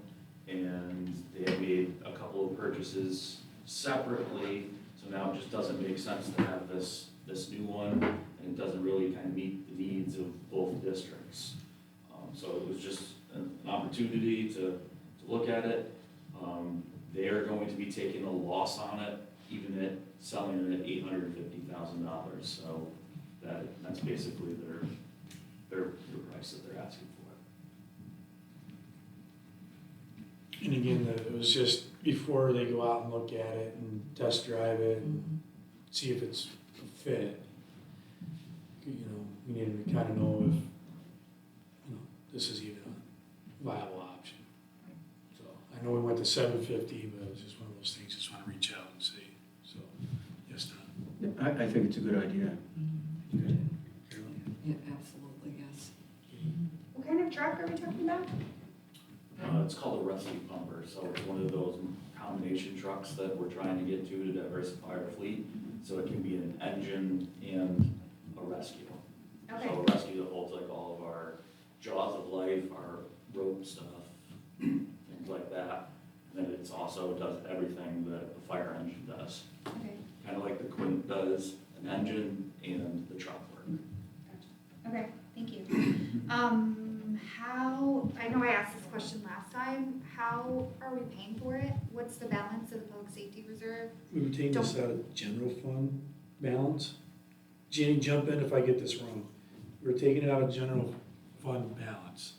Speaker 5: and they have made a couple of purchases separately. So now it just doesn't make sense to have this new one, and it doesn't really kind of meet the needs of both districts. So it was just an opportunity to look at it. They are going to be taking a loss on it, even at selling it at $850,000. So that's basically their price that they're asking for.
Speaker 1: And again, it was just before they go out and look at it and test drive it and see if it's a fit. You know, we needed to kind of know if, you know, this is even a viable option. So I know we went to $750, but it was just one of those things, just want to reach out and see. So, yes, Don.
Speaker 14: I think it's a good idea.
Speaker 10: Yeah, absolutely, yes.
Speaker 8: What kind of truck are we talking about?
Speaker 5: It's called a rescue pumper, so it's one of those combination trucks that we're trying to get to diversify our fleet. So it can be an engine and a rescue.
Speaker 8: Okay.
Speaker 5: So a rescue that holds like all of our jaws of life, our rope stuff, things like that. And then it's also does everything that the fire engine does.
Speaker 8: Okay.
Speaker 5: Kind of like the Quint does an engine and the truck work.
Speaker 8: Okay, thank you. I know I asked this question last time, how are we paying for it? What's the balance of the public safety reserve?
Speaker 1: We would take this out of general fund balance. Jenny, jump in if I get this wrong. We're taking it out of general fund balance.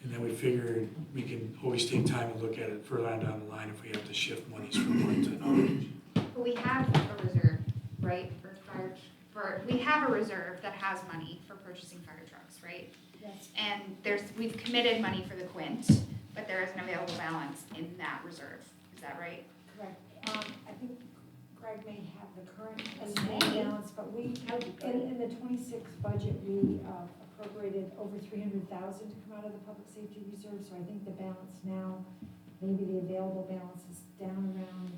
Speaker 1: And then we figured we can always take time and look at it further on down the line if we have to shift monies from one to another.
Speaker 8: But we have a reserve, right, we have a reserve that has money for purchasing fire trucks, right?
Speaker 4: Yes.
Speaker 8: And we've committed money for the Quint, but there is an available balance in that reserve, is that right?
Speaker 4: Correct. I think Greg may have the current estimated balance, but in the 26 budget, we appropriated over $300,000 to come out of the public safety reserve, so I think the balance now, maybe the available balance is down around.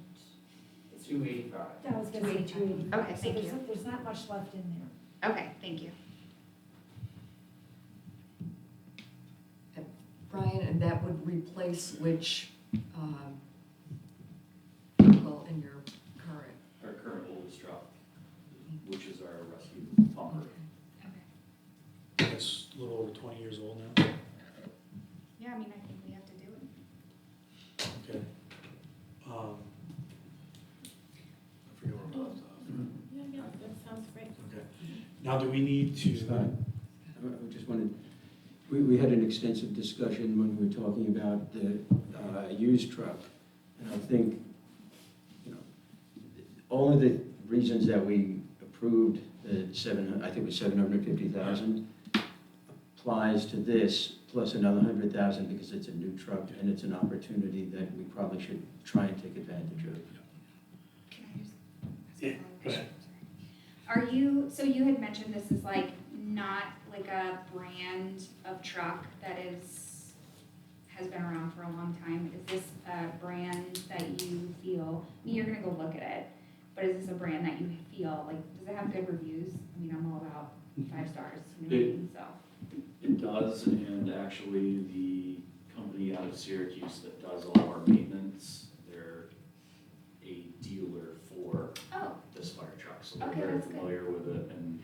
Speaker 6: 285.
Speaker 4: I was gonna say 285.
Speaker 8: Okay, thank you.
Speaker 4: There's not much left in there.
Speaker 8: Okay, thank you.
Speaker 10: Brian, and that would replace which vehicle in your current?
Speaker 5: Our current oldest truck, which is our rescue pumper.
Speaker 1: It's a little over 20 years old now.
Speaker 8: Yeah, I mean, I think we have to do it.
Speaker 1: Okay. I forget where we left off.
Speaker 2: Yeah, that sounds great.
Speaker 1: Okay. Now, do we need to?
Speaker 14: Scott, I just wanted, we had an extensive discussion when we were talking about the used truck. And I think, you know, all of the reasons that we approved the I think it was 750,000 applies to this, plus another 100,000 because it's a new truck and it's an opportunity that we probably should try and take advantage of.
Speaker 8: Can I just ask
Speaker 1: Yeah,
Speaker 8: a follow-up
Speaker 1: go ahead.
Speaker 8: question? So you had mentioned this is like not like a brand of truck that has been around for a long time. Is this a brand that you feel, I mean, you're gonna go look at it, but is this a brand that you feel, like, does it have good reviews? I mean, I'm all about 5 stars, you know what I mean, so.
Speaker 5: It does, and actually the company out of Syracuse that does all our maintenance, they're a dealer for
Speaker 8: Oh,
Speaker 5: this fire truck. So they're
Speaker 8: Okay,
Speaker 5: very
Speaker 8: that's good.
Speaker 5: familiar with it, and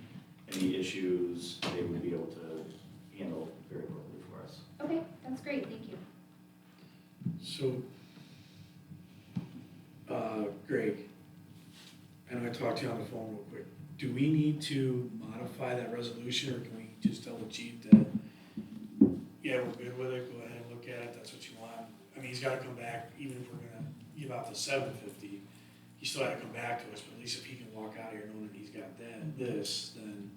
Speaker 5: any issues they would be able to handle
Speaker 1: So, Greg, I know I talked to you on the phone real quick. Do we need to modify that resolution, or can we just tell the chief that, yeah, we're good with it, go ahead and look at it, that's what you want? I mean, he's gotta come back, even if we're gonna give out the $750, he still had to come back to us, but at least if he can walk out of here knowing that he's got this, then.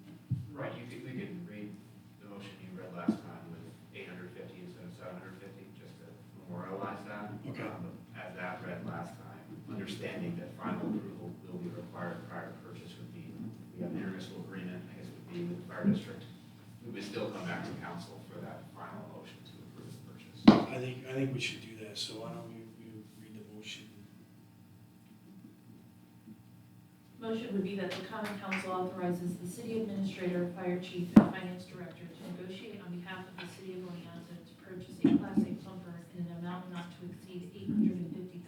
Speaker 6: Right, we could read the motion you read last time with 850 instead of 750, just to memorialize that.
Speaker 1: Okay.
Speaker 6: As that read last time, understanding that final approval will be required prior to purchase would be, we have an intermunicipal agreement, I guess would be with the fire district. We would still come back to council for that final motion to approve the purchase.
Speaker 1: I think we should do that, so why don't we read the motion?
Speaker 12: Motion would be that the common council authorizes the city administrator, fire chief, and finance director to negotiate on behalf of the city of Oneonta to purchase a Class A pumper in an amount not to exceed $850,000,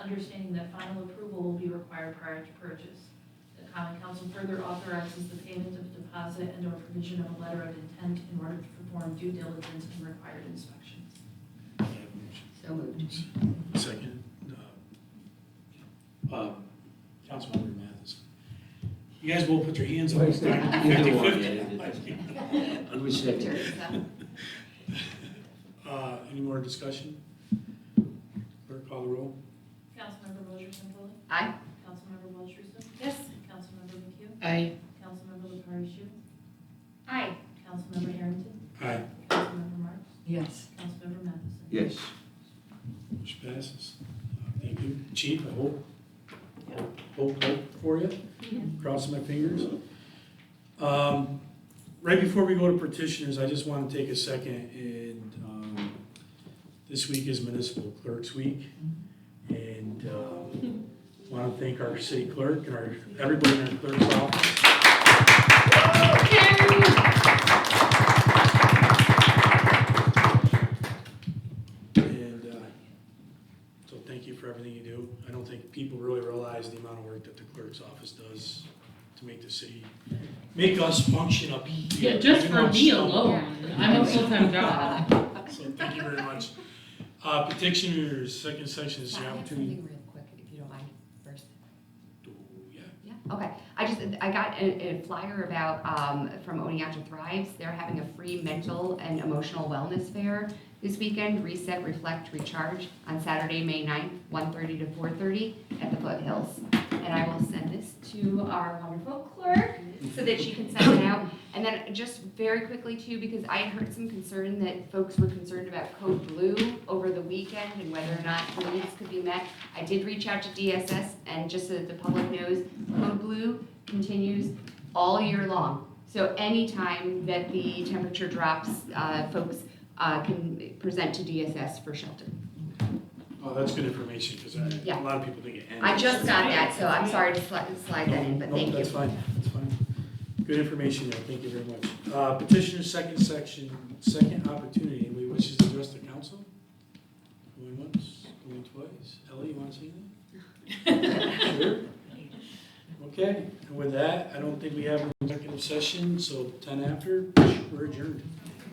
Speaker 12: understanding that final approval will be required prior to purchase. The common council further authorizes the payment of deposit and/or provision of a letter of intent in order to perform due diligence and required inspections.
Speaker 1: I have a motion.
Speaker 9: So moved.
Speaker 1: Second, Councilmember Matheson. You guys both put your hands up.
Speaker 14: Wait a second. Either one,
Speaker 1: 50-50.
Speaker 14: I was second.
Speaker 1: Any more discussion? Clerk, call the roll.
Speaker 12: Councilmember Mosher Simpoli.
Speaker 9: Aye.
Speaker 12: Councilmember Welch Russo.
Speaker 2: Yes.
Speaker 12: Councilmember McHugh.
Speaker 13: I
Speaker 12: Councilmember Lepari Shu.
Speaker 8: Aye.
Speaker 12: Councilmember Harrington.
Speaker 1: Aye.
Speaker 12: Councilmember Marks.
Speaker 10: Yes.
Speaker 12: Councilmember Matheson.
Speaker 14: Yes.
Speaker 1: Motion passes. Thank you. Chief, I hope for you. Crossing my fingers. Right before we go to petitioners, I just want to take a second and, this week is Municipal Clerks Week. And, want to thank our city clerk and everybody in our clerk's office. And, so thank you for everything you do. I don't think people really realize the amount of work that the clerk's office does to make the city, make us function up here.
Speaker 13: yeah, just
Speaker 1: Even
Speaker 13: for
Speaker 1: though
Speaker 13: me
Speaker 1: it's
Speaker 13: alone, I'm a full-time job.
Speaker 1: So thank you very much. Petitioners, second section is
Speaker 9: So I
Speaker 1: the
Speaker 9: have
Speaker 1: opportunity.
Speaker 9: something real quick, if you don't mind, first.
Speaker 1: Yeah.
Speaker 9: Yeah, okay. I got a flyer about, from Oneonta Thrives. They're having a free mental and emotional wellness fair this weekend, Reset, Reflect, Recharge, on Saturday, May 9th, 1:30 to 4:30 at the Foothills. And I will send this to our wonderful clerk so that she can send it out. And then just very quickly too, because I had heard some concern that folks were concerned about Code Blue over the weekend and whether or not the needs could be met. I did reach out to DSS, and just so that the public knows, Code Blue continues all year long. So anytime that the temperature drops, folks can present to DSS for shelter.
Speaker 1: Oh, that's good information, because
Speaker 9: Yeah.
Speaker 1: a lot of people think it ends.
Speaker 9: I just got that, so I'm sorry to slide that in, but
Speaker 1: No,
Speaker 9: thank you.
Speaker 1: That's fine, that's fine. Good information there, thank you very much. Petitioners, second section, second opportunity. Anybody wishes to address the council? Going once, going twice. Ellie, you want to say anything? Sure. Okay, and with that, I don't think we have an executive session, so 10 after, we're adjourned.